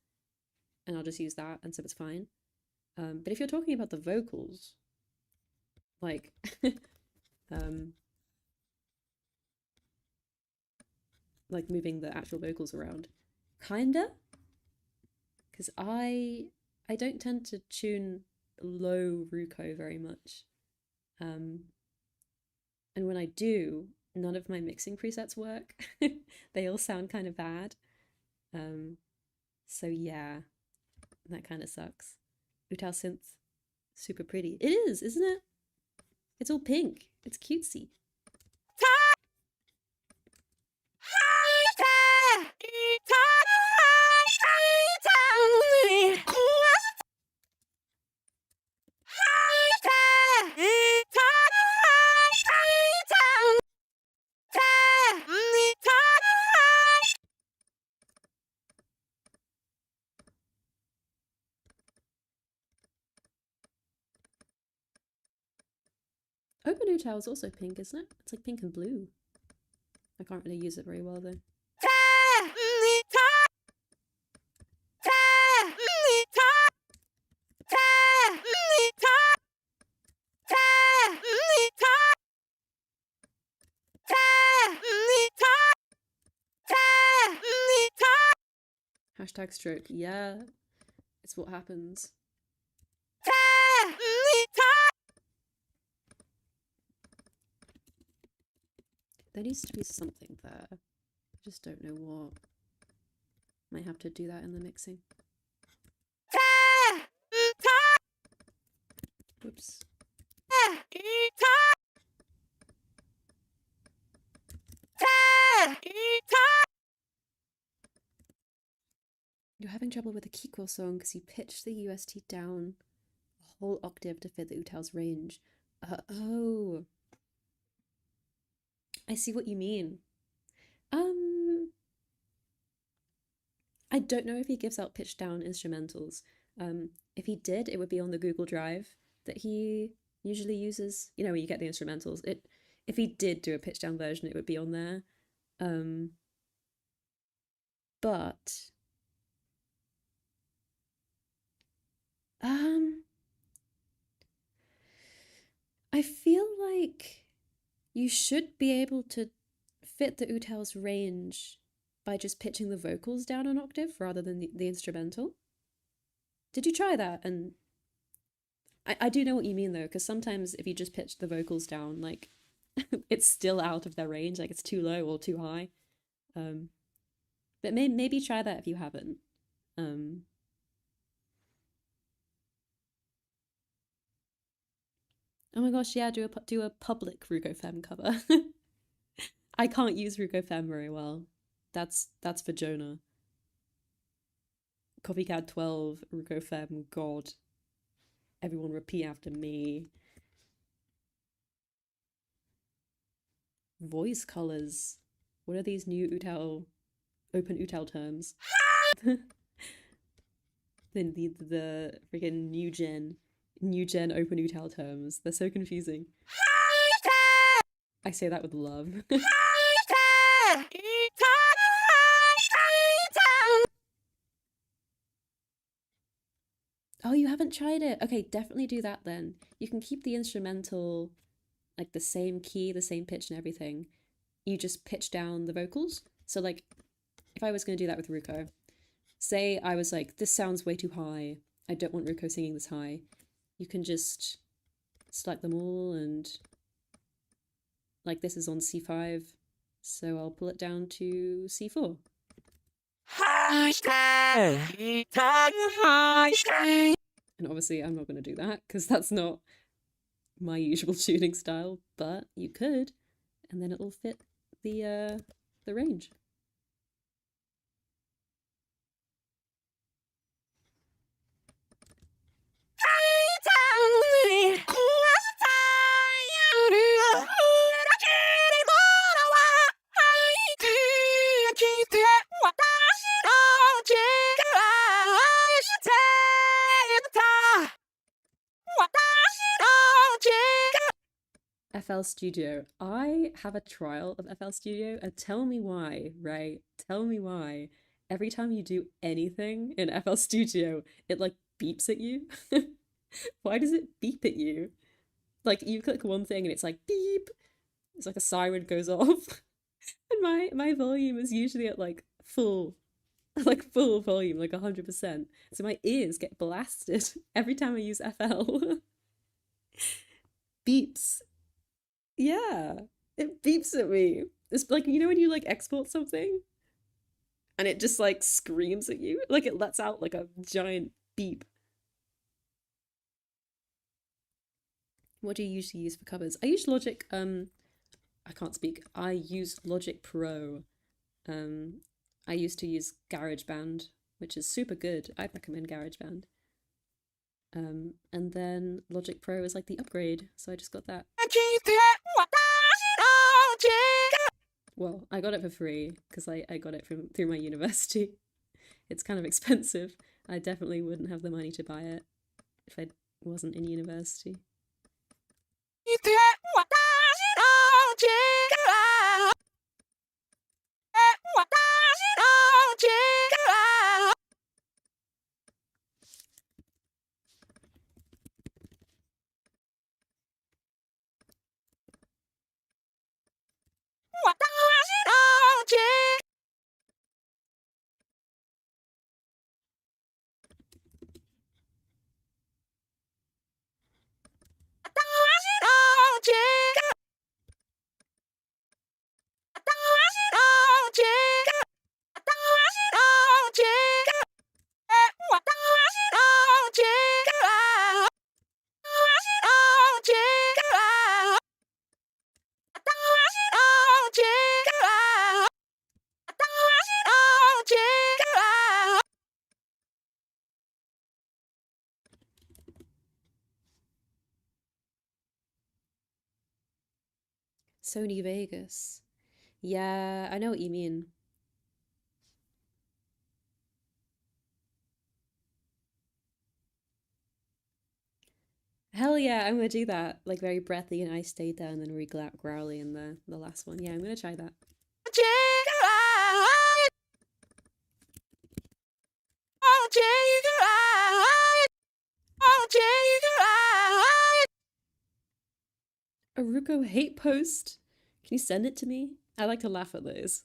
and I'll just use that, and so it's fine. But if you're talking about the vocals, like like moving the actual vocals around, kinda, because I don't tend to tune low Ruko very much, and when I do, none of my mixing presets work. They all sound kind of bad, so yeah, that kind of sucks. UTAU-Synth, super pretty. It is, isn't it? It's all pink. It's cutesy. Open UTAU is also pink, isn't it? It's like pink and blue. I can't really use it very well though. Hashtag stroke. Yeah, it's what happens. There needs to be something there. I just don't know what. Might have to do that in the mixing. Whoops. You're having trouble with the Kiko song because you pitched the UST down a whole octave to fit the UTAU's range. Oh. I see what you mean. I don't know if he gives out pitched down instrumentals. If he did, it would be on the Google Drive that he usually uses. You know, where you get the instrumentals. If he did do a pitched down version, it would be on there. But I feel like you should be able to fit the UTAU's range by just pitching the vocals down an octave rather than the instrumental. Did you try that? And I do know what you mean though, because sometimes if you just pitch the vocals down, like it's still out of their range, like it's too low or too high. But maybe try that if you haven't. Oh my gosh, yeah, do a public Ruko Femme cover. I can't use Ruko Femme very well. That's for Jonah. Copycat 12, Ruko Femme, God. Everyone repeat after me. Voice colors. What are these new UTAU, open UTAU terms? the freaking new gen open UTAU terms. They're so confusing. I say that with love. Oh, you haven't tried it? Okay, definitely do that then. You can keep the instrumental like the same key, the same pitch and everything. You just pitch down the vocals. So like, if I was going to do that with Ruko, say I was like, this sounds way too high. I don't want Ruko singing this high. You can just select them all and like this is on C5. So I'll pull it down to C4. And obviously I'm not going to do that because that's not my usual tuning style, but you could, and then it'll fit the range. FL Studio. I have a trial of FL Studio and tell me why, right? Tell me why. Every time you do anything in FL Studio, it like beeps at you. Why does it beep at you? Like you click one thing and it's like beep. It's like a siren goes off. And my volume is usually at like full volume, like 100%. So my ears get blasted every time I use FL. Beeps. Yeah, it beeps at me. It's like, you know when you like export something and it just like screams at you? Like it lets out like a giant beep. What do you usually use for covers? I use Logic, I can't speak. I use Logic Pro. I used to use GarageBand, which is super good. I'd recommend GarageBand. And then Logic Pro is like the upgrade, so I just got that. Well, I got it for free because I got it through my university. It's kind of expensive. I definitely wouldn't have the money to buy it if I wasn't in university. Sony Vegas. Yeah, I know what you mean. Hell yeah, I'm gonna do that. Like very breathy and ice stayed there and then really growly in the last one. Yeah, I'm gonna try that. A Ruko hate post? Can you send it to me? I like to laugh at those.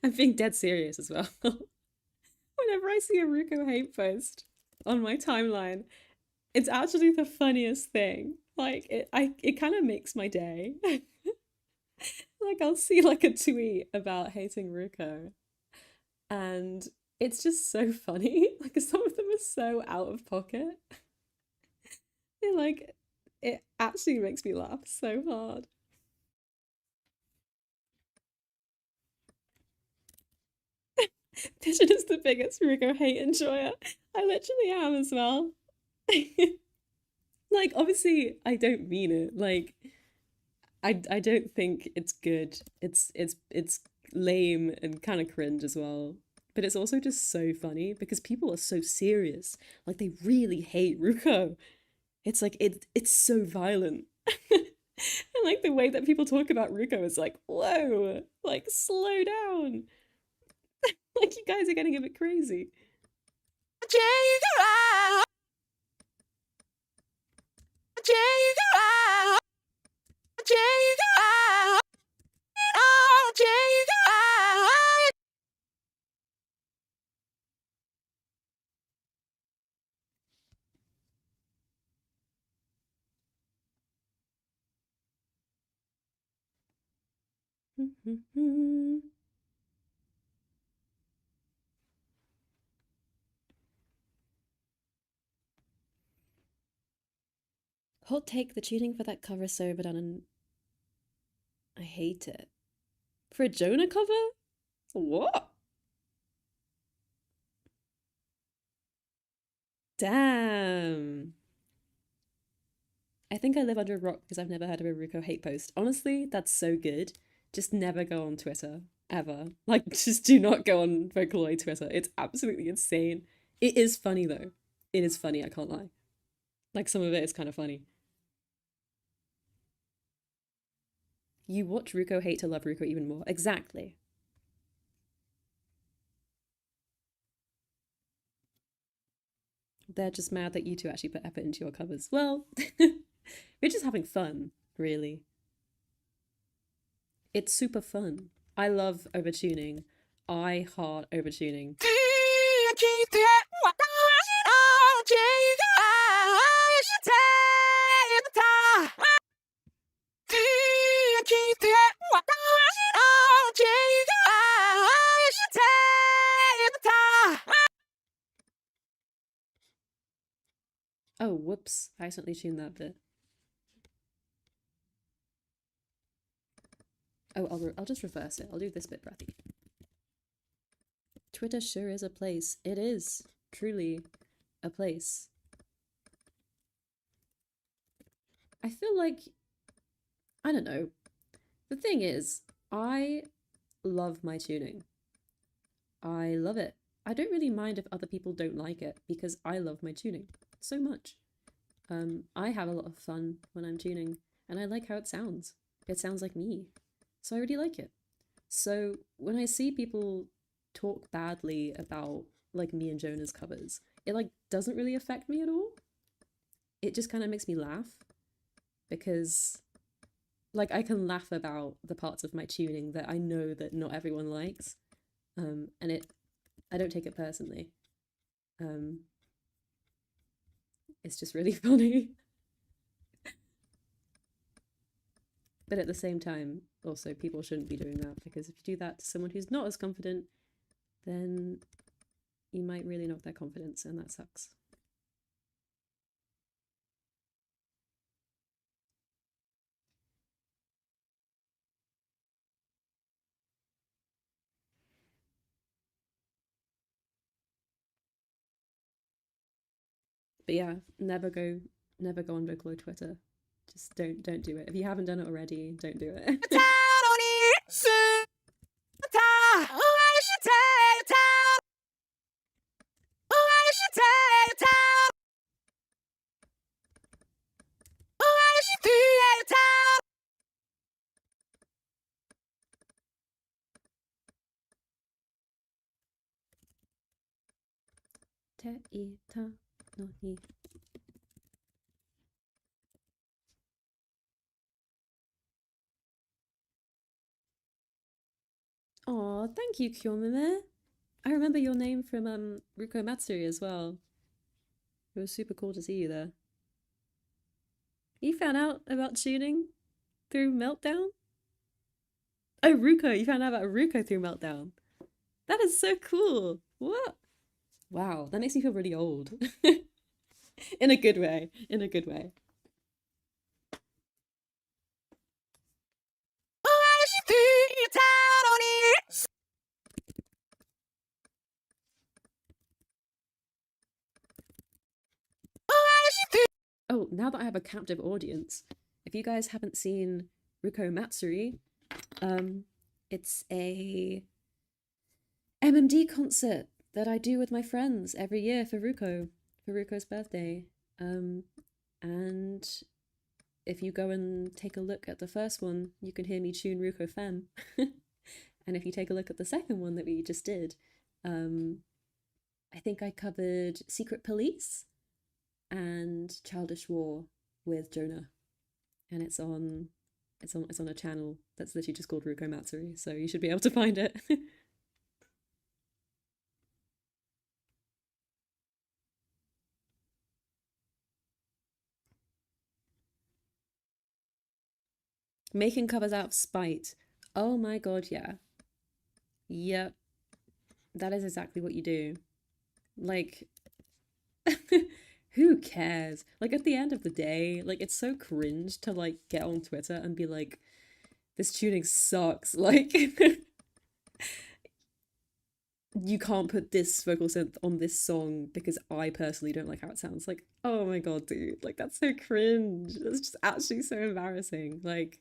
I'm being dead serious as well. Whenever I see a Ruko hate post on my timeline, it's actually the funniest thing. Like it kind of makes my day. Like I'll see like a tweet about hating Ruko and it's just so funny. Like some of them are so out of pocket. They're like it actually makes me laugh so hard. Pigeon is the biggest Ruko hate enjoyer. I literally am as well. Like obviously I don't mean it. Like I don't think it's good. It's lame and kind of cringe as well. but it's also just so funny because people are so serious. Like they really hate Ruko. It's like it's so violent. And like the way that people talk about Ruko is like, whoa, like slow down. Like you guys are getting a bit crazy. Hot take, the tuning for that cover is so overdone and I hate it. For a Jonah cover? What? Damn. I think I live under a rock because I've never heard of a Ruko hate post. Honestly, that's so good. Just never go on Twitter. Ever. Like, just do not go on Vocaloid Twitter. It's absolutely insane. It is funny, though. It is funny, I can't lie. Like, some of it is kind of funny. You watch Ruko hate to love Ruko even more. Exactly. They're just mad that you two actually put effort into your covers. Well, we're just having fun, really. It's super fun. I love overtuning. I heart overtuning. Oh, whoops. I accidentally tuned that bit. Oh, I'll just reverse it. I'll do this bit, Brathy. Twitter sure is a place. It is truly a place. I feel like, I don't know. The thing is, I love my tuning. I love it. I don't really mind if other people don't like it because I love my tuning so much. I have a lot of fun when I'm tuning and I like how it sounds. It sounds like me. So I really like it. So when I see people talk badly about like me and Jonah's covers, it like doesn't really affect me at all. It just kind of makes me laugh because like I can laugh about the parts of my tuning that I know that not everyone likes. And I don't take it personally. It's just really funny. But at the same time, also, people shouldn't be doing that because if you do that to someone who's not as confident, then you might really knock their confidence, and that sucks. But yeah, never go on Vocaloid Twitter. Just don't do it. If you haven't done it already, don't do it. Aishiteitanoni. Aw, thank you, Kyomime. I remember your name from Ruko Matsuri as well. It was super cool to see you there. You found out about tuning through Meltdown? Oh, Ruko! You found out about Ruko through Meltdown. That is so cool. What? Wow, that makes me feel really old. In a good way. In a good way. Oh, now that I have a captive audience, if you guys haven't seen Ruko Matsuri, it's a MMD concert that I do with my friends every year for Ruko's birthday. And if you go and take a look at the first one, you can hear me tune Ruko Femme. And if you take a look at the second one that we just did, I think I covered Secret Police and Childish War with Jonah. And it's on a channel that's literally just called Ruko Matsuri, so you should be able to find it. Making covers out of spite. Oh my god, yeah. Yep. That is exactly what you do. Like, who cares? Like, at the end of the day, like, it's so cringe to, like, get on Twitter and be like, this tuning sucks. Like, you can't put this vocal synth on this song because I personally don't like how it sounds. Like, oh my god, dude. Like, that's so cringe. That's just actually so embarrassing. Like,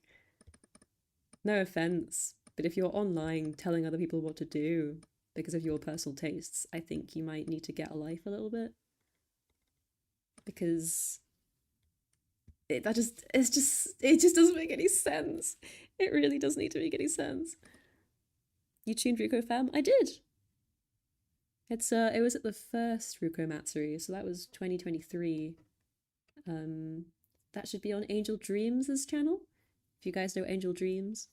no offense, but if you're online telling other people what to do because of your personal tastes, I think you might need to get a life a little bit. Because it just doesn't make any sense. It really doesn't need to make any sense. You tuned Ruko Femme? I did. It was at the first Ruko Matsuri, so that was 2023. That should be on Angel Dreams' channel. If you guys know Angel Dreams.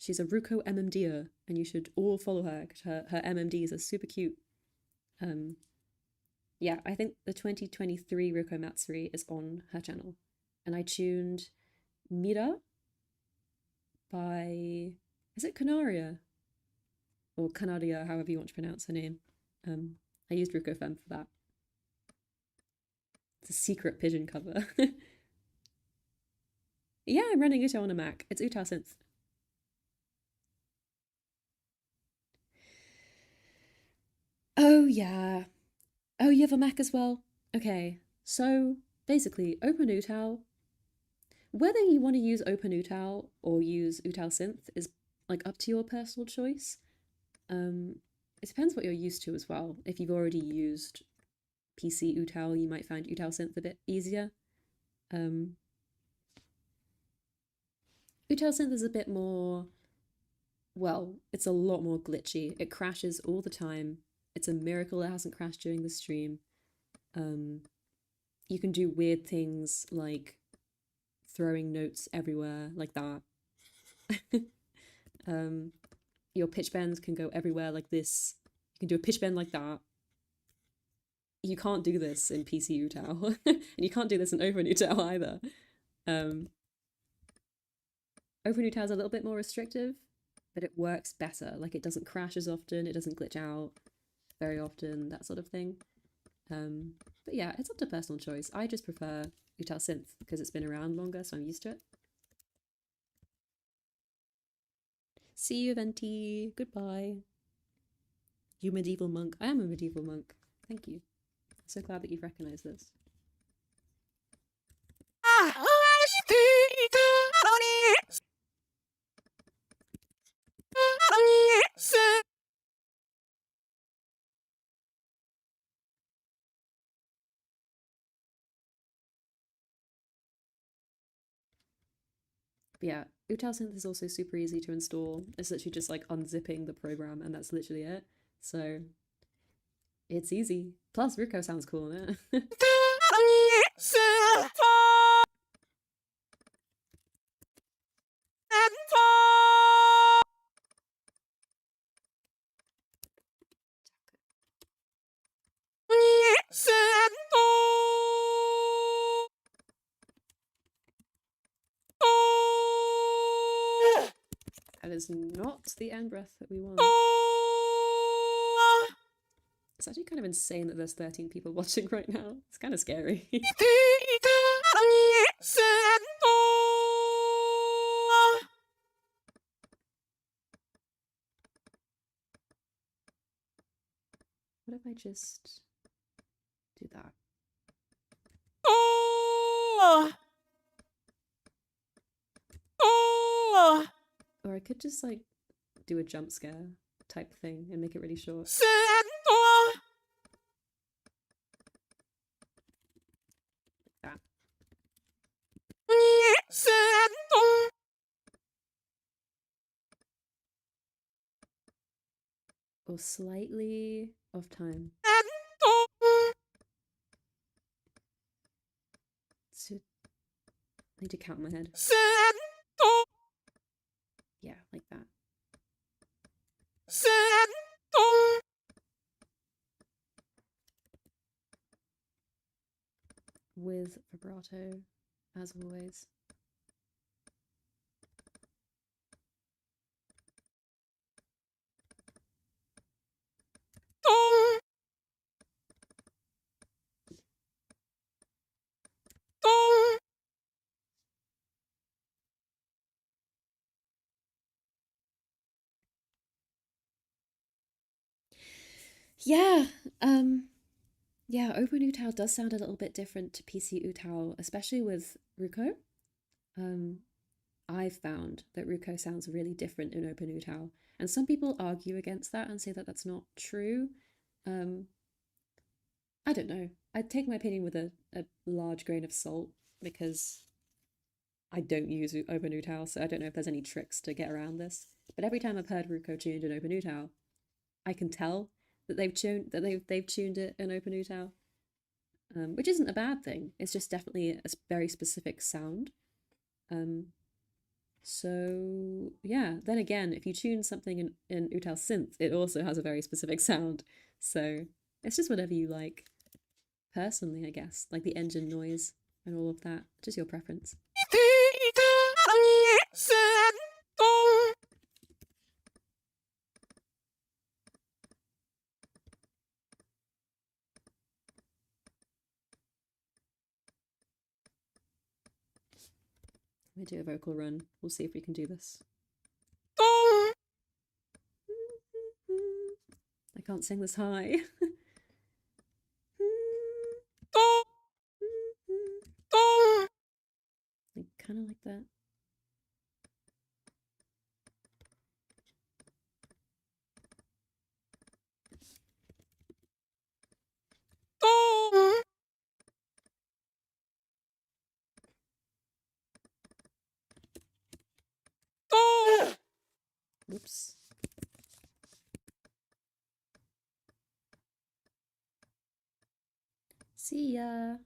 She's a Ruko MMDer, and you should all follow her because her MMDs are super cute. Yeah, I think the 2023 Ruko Matsuri is on her channel. And I tuned Mira by, is it Canaria? Or Canaria, however you want to pronounce her name. I used Ruko Femme for that. It's a secret pigeon cover. Yeah, I'm running UTAU on a Mac. It's UTAU-Synth. Oh, yeah. Oh, you have a Mac as well? Okay, so basically, OpenUTAU, whether you want to use OpenUTAU or use UTAU-Synth is like up to your personal choice. It depends what you're used to as well. If you've already used PC UTAU, you might find UTAU-Synth a bit easier. UTAU-Synth is a bit more, well, it's a lot more glitchy. It crashes all the time. It's a miracle it hasn't crashed during the stream. You can do weird things like throwing notes everywhere, like that. Your pitch bends can go everywhere like this. You can do a pitch bend like that. You can't do this in PC UTAU. And you can't do this in OpenUTAU either. OpenUTAU is a little bit more restrictive, but it works better. Like, it doesn't crash as often, it doesn't glitch out very often, that sort of thing. But yeah, it's up to personal choice. I just prefer UTAU-Synth because it's been around longer, so I'm used to it. See you, Venti. Goodbye. You medieval monk. I am a medieval monk. Thank you. I'm so glad that you've recognized this. But yeah, UTAU-Synth is also super easy to install. It's literally just like unzipping the program and that's literally it. So it's easy. Plus Ruko sounds cool, isn't it? That is not the end breath that we want. It's actually kind of insane that there's 13 people watching right now. It's kind of scary. What if I just do that? Or I could just like do a jump scare type thing and make it really short. That. Or slightly off time. So, I need to count in my head. Yeah, like that. With vibrato, as always. Yeah, yeah, Open UTAU does sound a little bit different to PC UTAU, especially with Ruko. I've found that Ruko sounds really different in Open UTAU, and some people argue against that and say that that's not true. I don't know. I'd take my opinion with a large grain of salt because I don't use Open UTAU, so I don't know if there's any tricks to get around this. But every time I've heard Ruko tuned in Open UTAU, I can tell that they've tuned it in Open UTAU, which isn't a bad thing. It's just definitely a very specific sound. So yeah, then again, if you tune something in UTAU-Synth, it also has a very specific sound. So it's just whatever you like. Personally, I guess, like the engine noise and all of that, just your preference. Let me do a vocal run. We'll see if we can do this. I can't sing this high. Kind of like that. Whoops. See ya.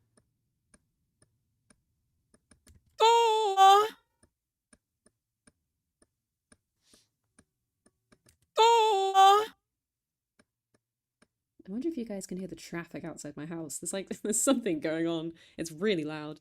I wonder if you guys can hear the traffic outside my house. There's something going on. It's really loud.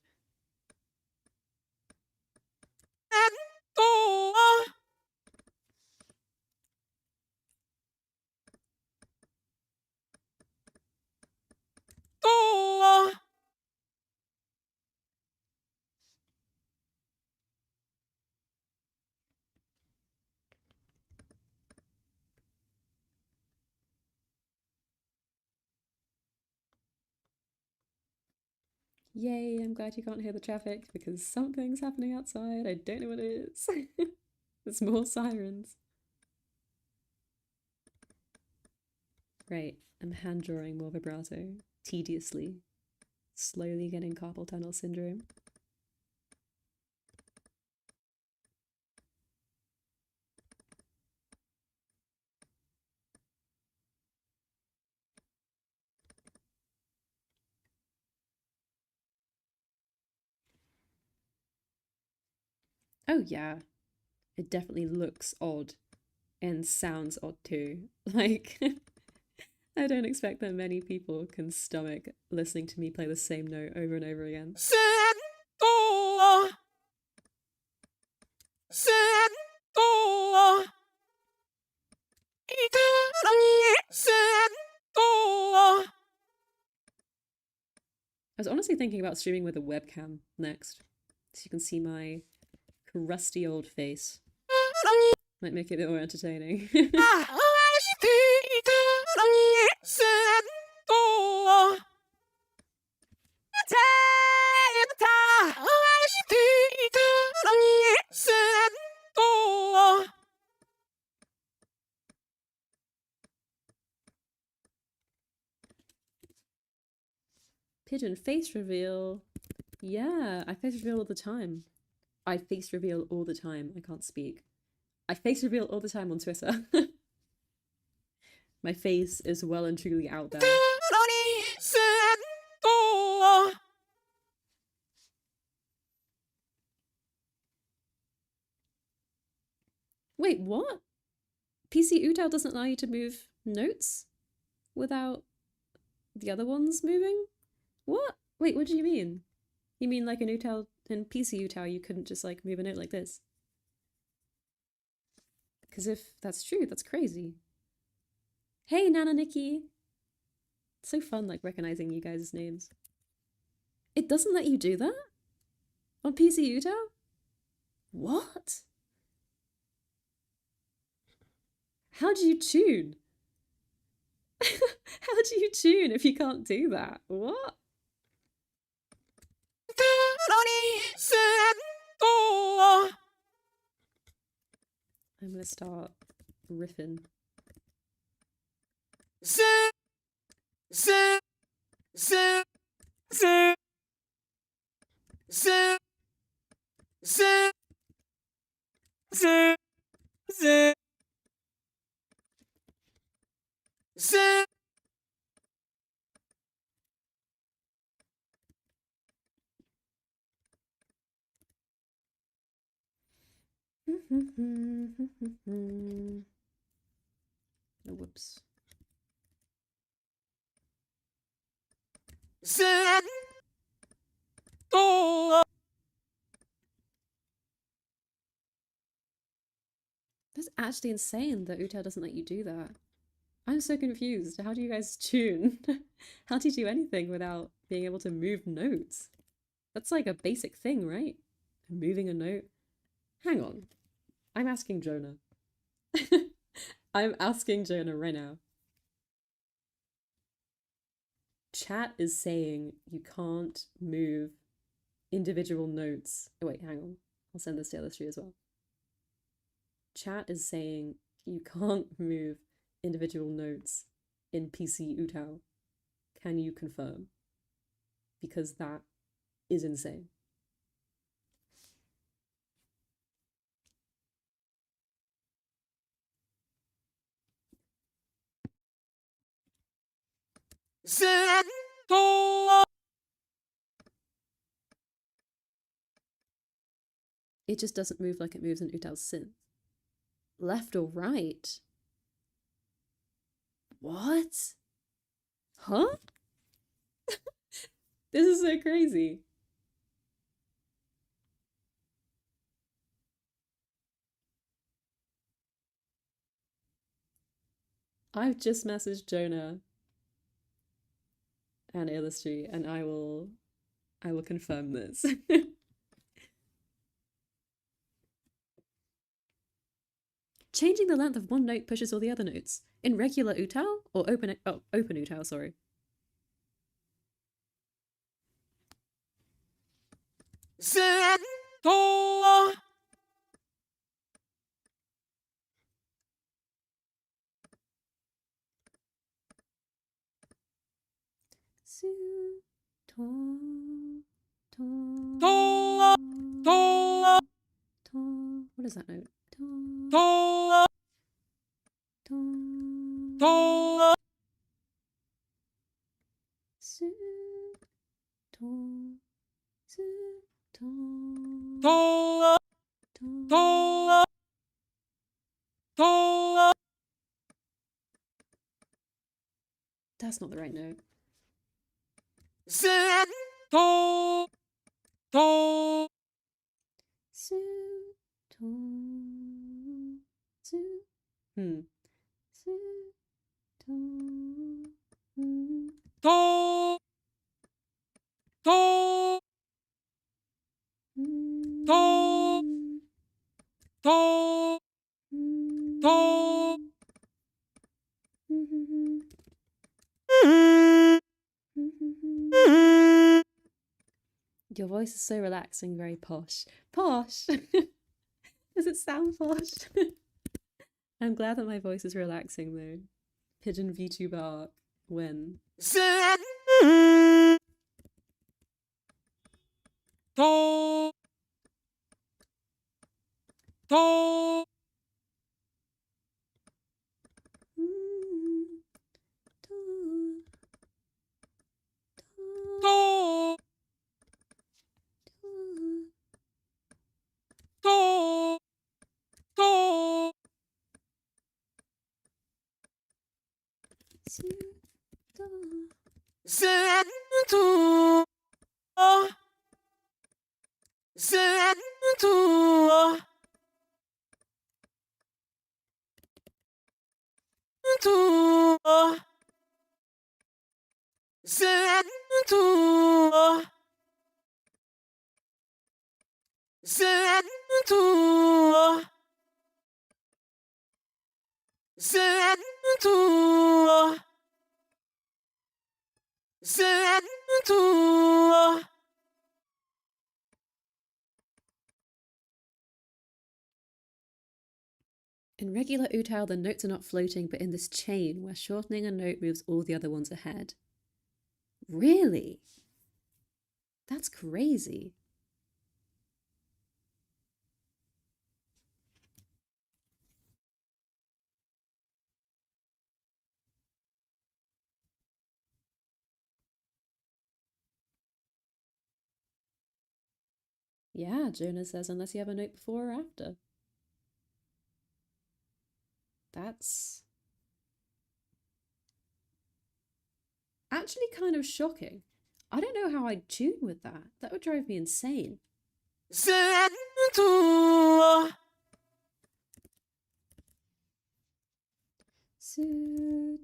Yay, I'm glad you can't hear the traffic because something's happening outside. I don't know what it is. There's more sirens. Right, I'm hand drawing more vibrato, tediously, slowly getting carpal tunnel syndrome. Oh yeah, it definitely looks odd and sounds odd too. Like, I don't expect that many people can stomach listening to me play the same note over and over again. I was honestly thinking about streaming with a webcam next, so you can see my crusty old face. Might make it a bit more entertaining. Pigeon face reveal. Yeah, I face reveal all the time. I face reveal all the time. I can't speak. I face reveal all the time on Twitter. My face is well and truly out there. Wait, what? PC UTAU doesn't allow you to move notes without the other ones moving? What? Wait, what do you mean? You mean like in UTAU, in PC UTAU, you couldn't just like move a note like this? Because if that's true, that's crazy. Hey, Nana Nikki! It's so fun, like, recognizing you guys' names. It doesn't let you do that? On PC UTAU? What? How do you tune? How do you tune if you can't do that? What? I'm gonna start riffing. Oh, whoops. That's actually insane that UTAU doesn't let you do that. I'm so confused. How do you guys tune? How do you do anything without being able to move notes? That's like a basic thing, right? Moving a note. Hang on. I'm asking Jonah. I'm asking Jonah right now. Chat is saying you can't move individual notes. Oh, wait, hang on. I'll send this to Illustrate as well. Chat is saying you can't move individual notes in PC UTAU. Can you confirm? Because that is insane. It just doesn't move like it moves in UTAU-Synth. Left or right? What? Huh? This is so crazy. I've just messaged Jonah and Illustrate, and I will confirm this. Changing the length of one note pushes all the other notes. In regular UTAU or open UTAU, sorry. What is that note? That's not the right note. Your voice is so relaxing, very posh. Posh! Does it sound posh? I'm glad that my voice is relaxing though. Pigeon VTuber arc when. to, to, to, to, to, zen to, zen to, to, zen to, zen to, zen to, zen to. In regular UTAU, the notes are not floating, but in this chain where shortening a note moves all the other ones ahead. Really? That's crazy. Yeah, Jonah says, unless you have a note before or after. That's actually kind of shocking. I don't know how I'd tune with that. That would drive me insane. Zen to, Zoo,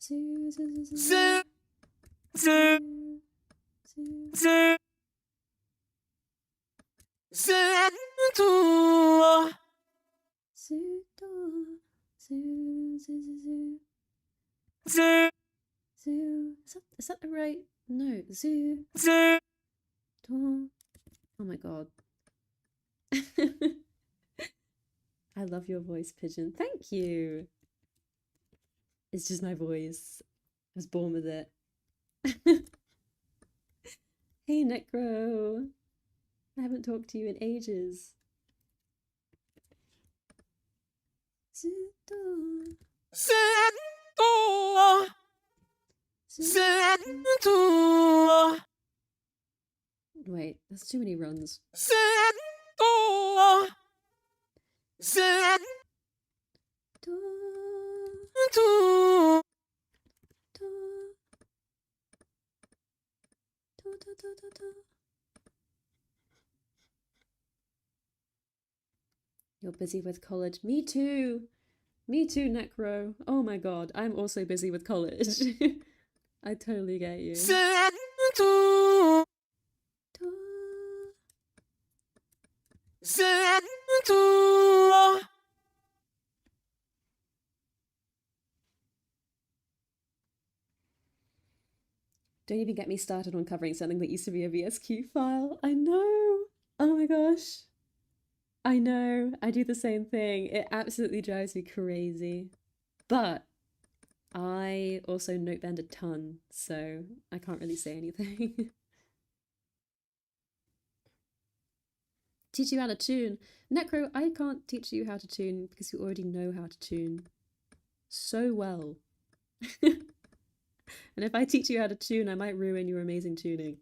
zoo, zoo, zoo, zen, zen, zoo. zen, zen to, Zoo, zoo, zoo, zoo, zen, zoo. Is that the right note? Zoo, zen. do. Oh my god. I love your voice, Pigeon. Thank you. It's just my voice. I was born with it. Hey, Necro. I haven't talked to you in ages. Zen to, zen to, Wait, that's too many runs. zen to, zen Do, to, do, do, do, do, do, do. You're busy with college. Me too. Me too, Necro. Oh my god, I'm also busy with college. I totally get you. zen to, Do, zen to. Don't even get me started on covering something that used to be a VSQ file. I know. Oh my gosh. I know. I do the same thing. It absolutely drives me crazy. But I also notebend a ton, so I can't really say anything. Teach you how to tune. Necro, I can't teach you how to tune because you already know how to tune so well. And if I teach you how to tune, I might ruin your amazing tuning.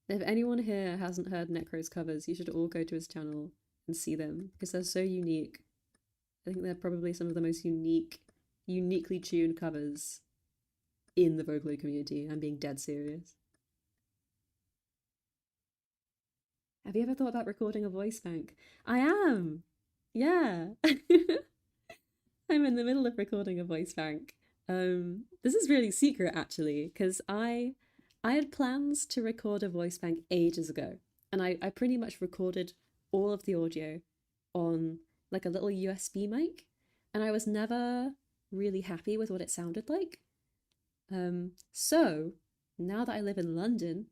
If anyone here hasn't heard Necro's covers, you should all go to his channel and see them because they're so unique. I think they're probably some of the most uniquely tuned covers in the Vocaloid community. I'm being dead serious. Have you ever thought about recording a voice bank? I am! Yeah! I'm in the middle of recording a voice bank. This is really secret actually, because I had plans to record a voice bank ages ago, and I pretty much recorded all of the audio on like a little USB mic, and I was never really happy with what it sounded like. So now that I live in London,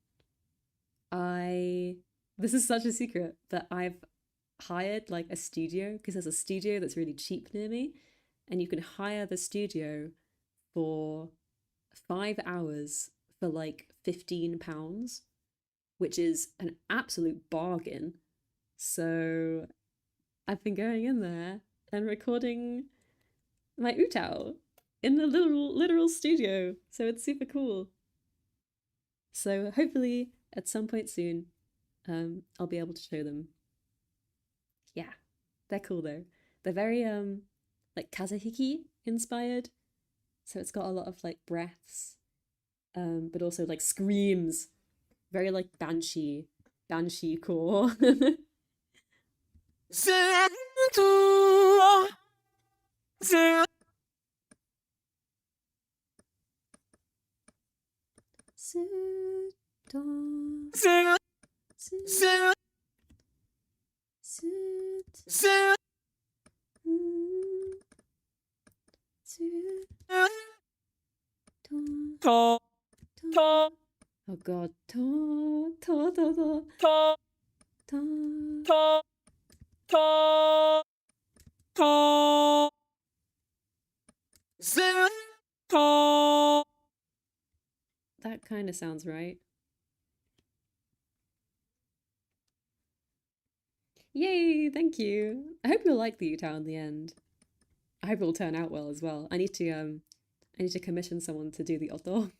this is such a secret, but I've hired like a studio because there's a studio that's really cheap near me, and you can hire the studio for 5 hours for for like £15, which is an absolute bargain. So I've been going in there and recording my UTAU in the literal studio. So it's super cool. So hopefully at some point soon, I'll be able to show them. Yeah, they're cool though. They're very like Kazuhiki inspired. So it's got a lot of like breaths, but also like screams. Very like banshee core. Oh god. That kind of sounds right. Yay, thank you. I hope you'll like the UTAU in the end. I hope it'll turn out well as well. I need to commission someone to do the oto.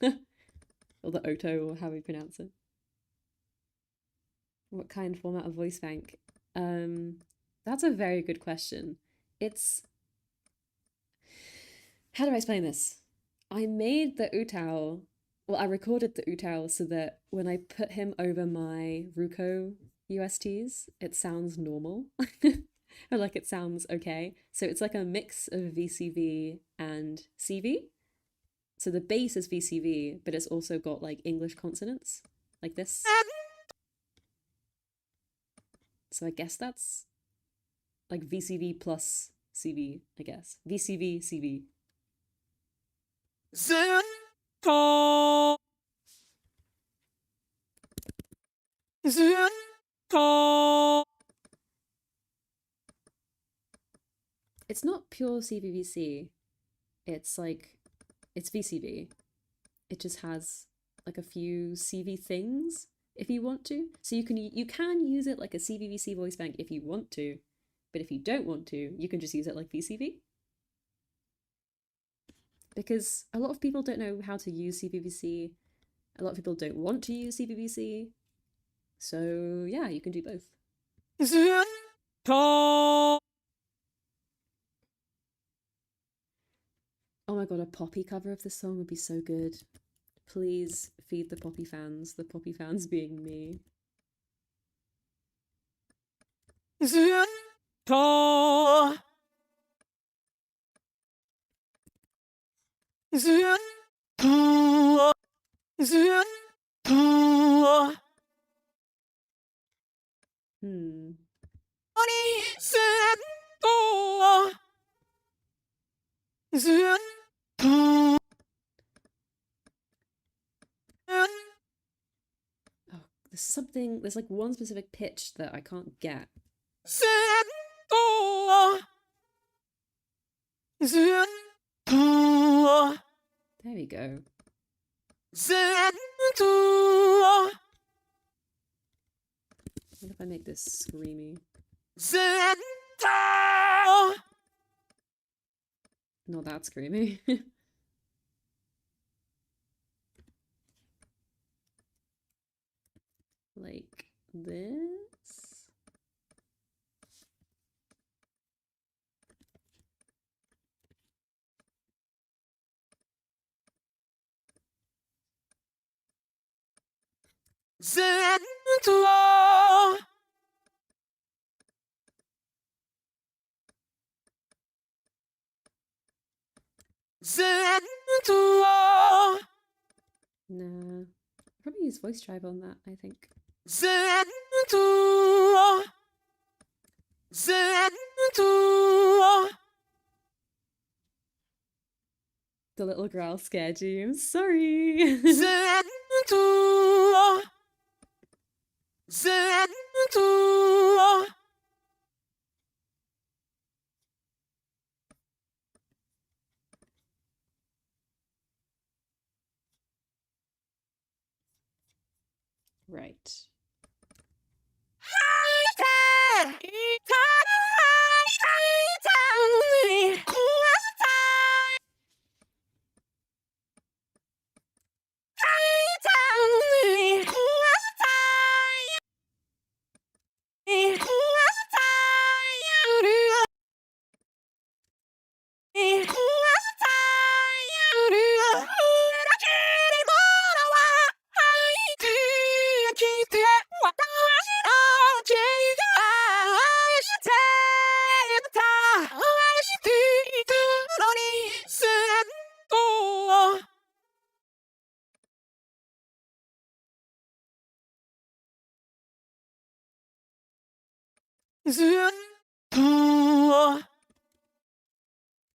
Or the oto, or how we pronounce it. What kind format of voice bank? That's a very good question. It's... How do I explain this? I made the UTAU... Well, I recorded the UTAU so that when I put him over my Ruko USTs, it sounds normal. Or like it sounds okay. So it's like a mix of VCV and CV. So the bass is VCV, but it's also got like English consonants, like this. So I guess that's like VCV plus CV, I guess. VCV, CV. It's not pure CVVC. It's like, it's VCV. It just has like a few CV things if you want to. So you can use it like a CVVC voice bank if you want to, but if you don't want to, you can just use it like VCV. Because a lot of people don't know how to use CVVC. A lot of people don't want to use CVVC. So yeah, you can do both. Oh my god, a Poppy cover of this song would be so good. Please feed the Poppy fans, the Poppy fans being me. Hmm. Oh, there's like one specific pitch that I can't get. There we go. What if I make this screamy? Not that screamy. Like this. Nah. Probably use voice drive on that, I think. The little growl scared you. I'm sorry. Right.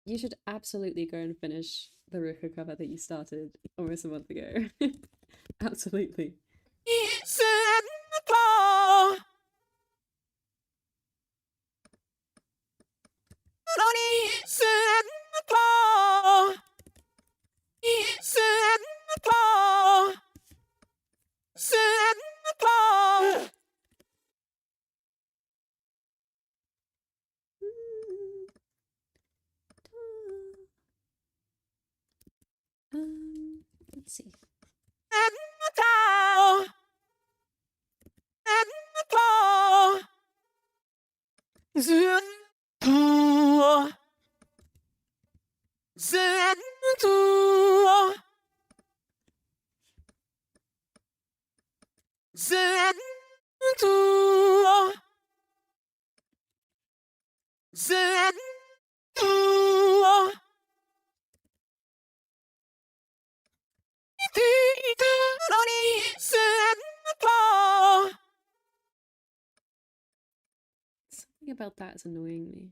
You should absolutely go and finish the Ruko cover that you started almost a month ago. Absolutely. Let's see. Something about that is annoying me.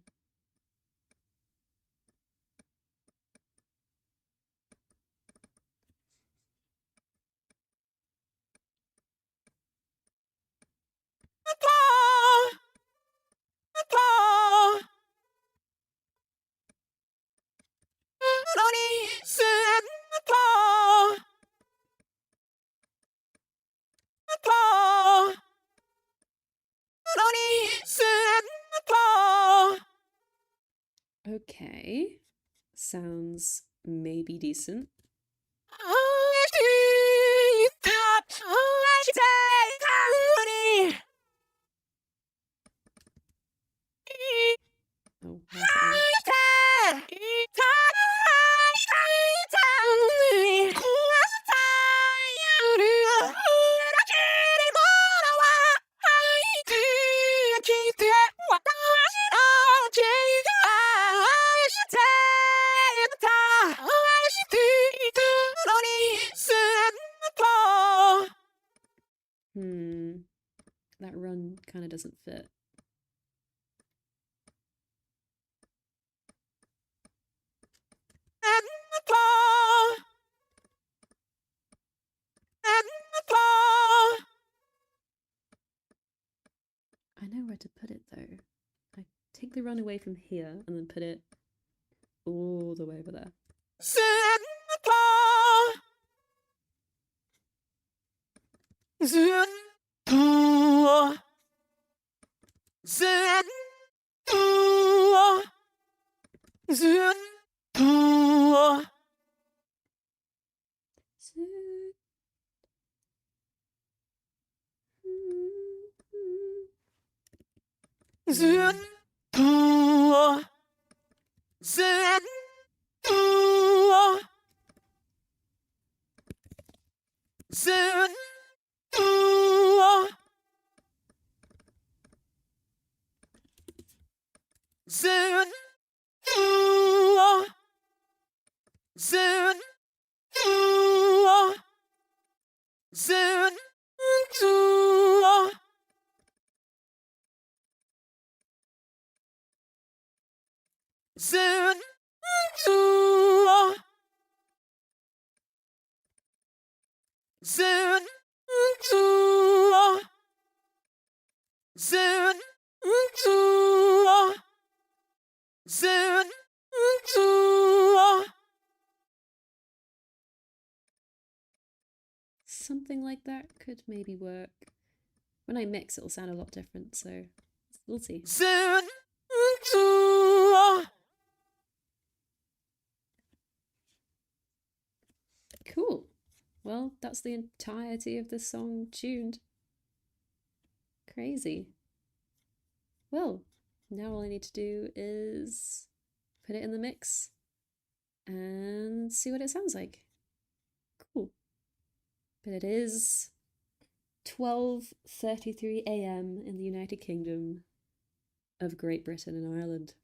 Okay. Sounds maybe decent. Oh, that run kind of doesn't fit. I know where to put it though. I take the run away from here and then put it all the way over there. something like that could maybe work. When I mix, it'll sound a lot different, so we'll see. Cool. Well, that's the entirety of this song tuned. Crazy. Well, now all I need to do is put it in the mix and see what it sounds like. Cool. But it is 12:33 a.m. in the United Kingdom of Great Britain and Ireland.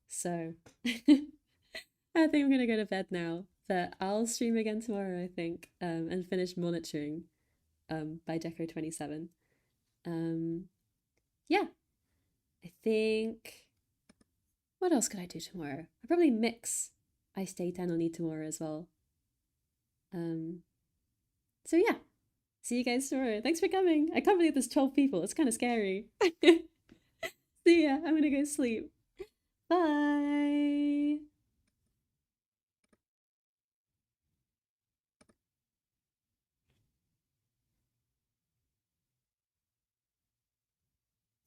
So I think I'm gonna go to bed now, but I'll stream again tomorrow, I think, and finish monitoring by Deco27. Yeah, I think, what else could I do tomorrow? I'll probably mix Aishiteitanoni tomorrow as well. So yeah, see you guys tomorrow. Thanks for coming. I can't believe there's 12 people. It's kind of scary. See ya. I'm gonna go sleep. Bye.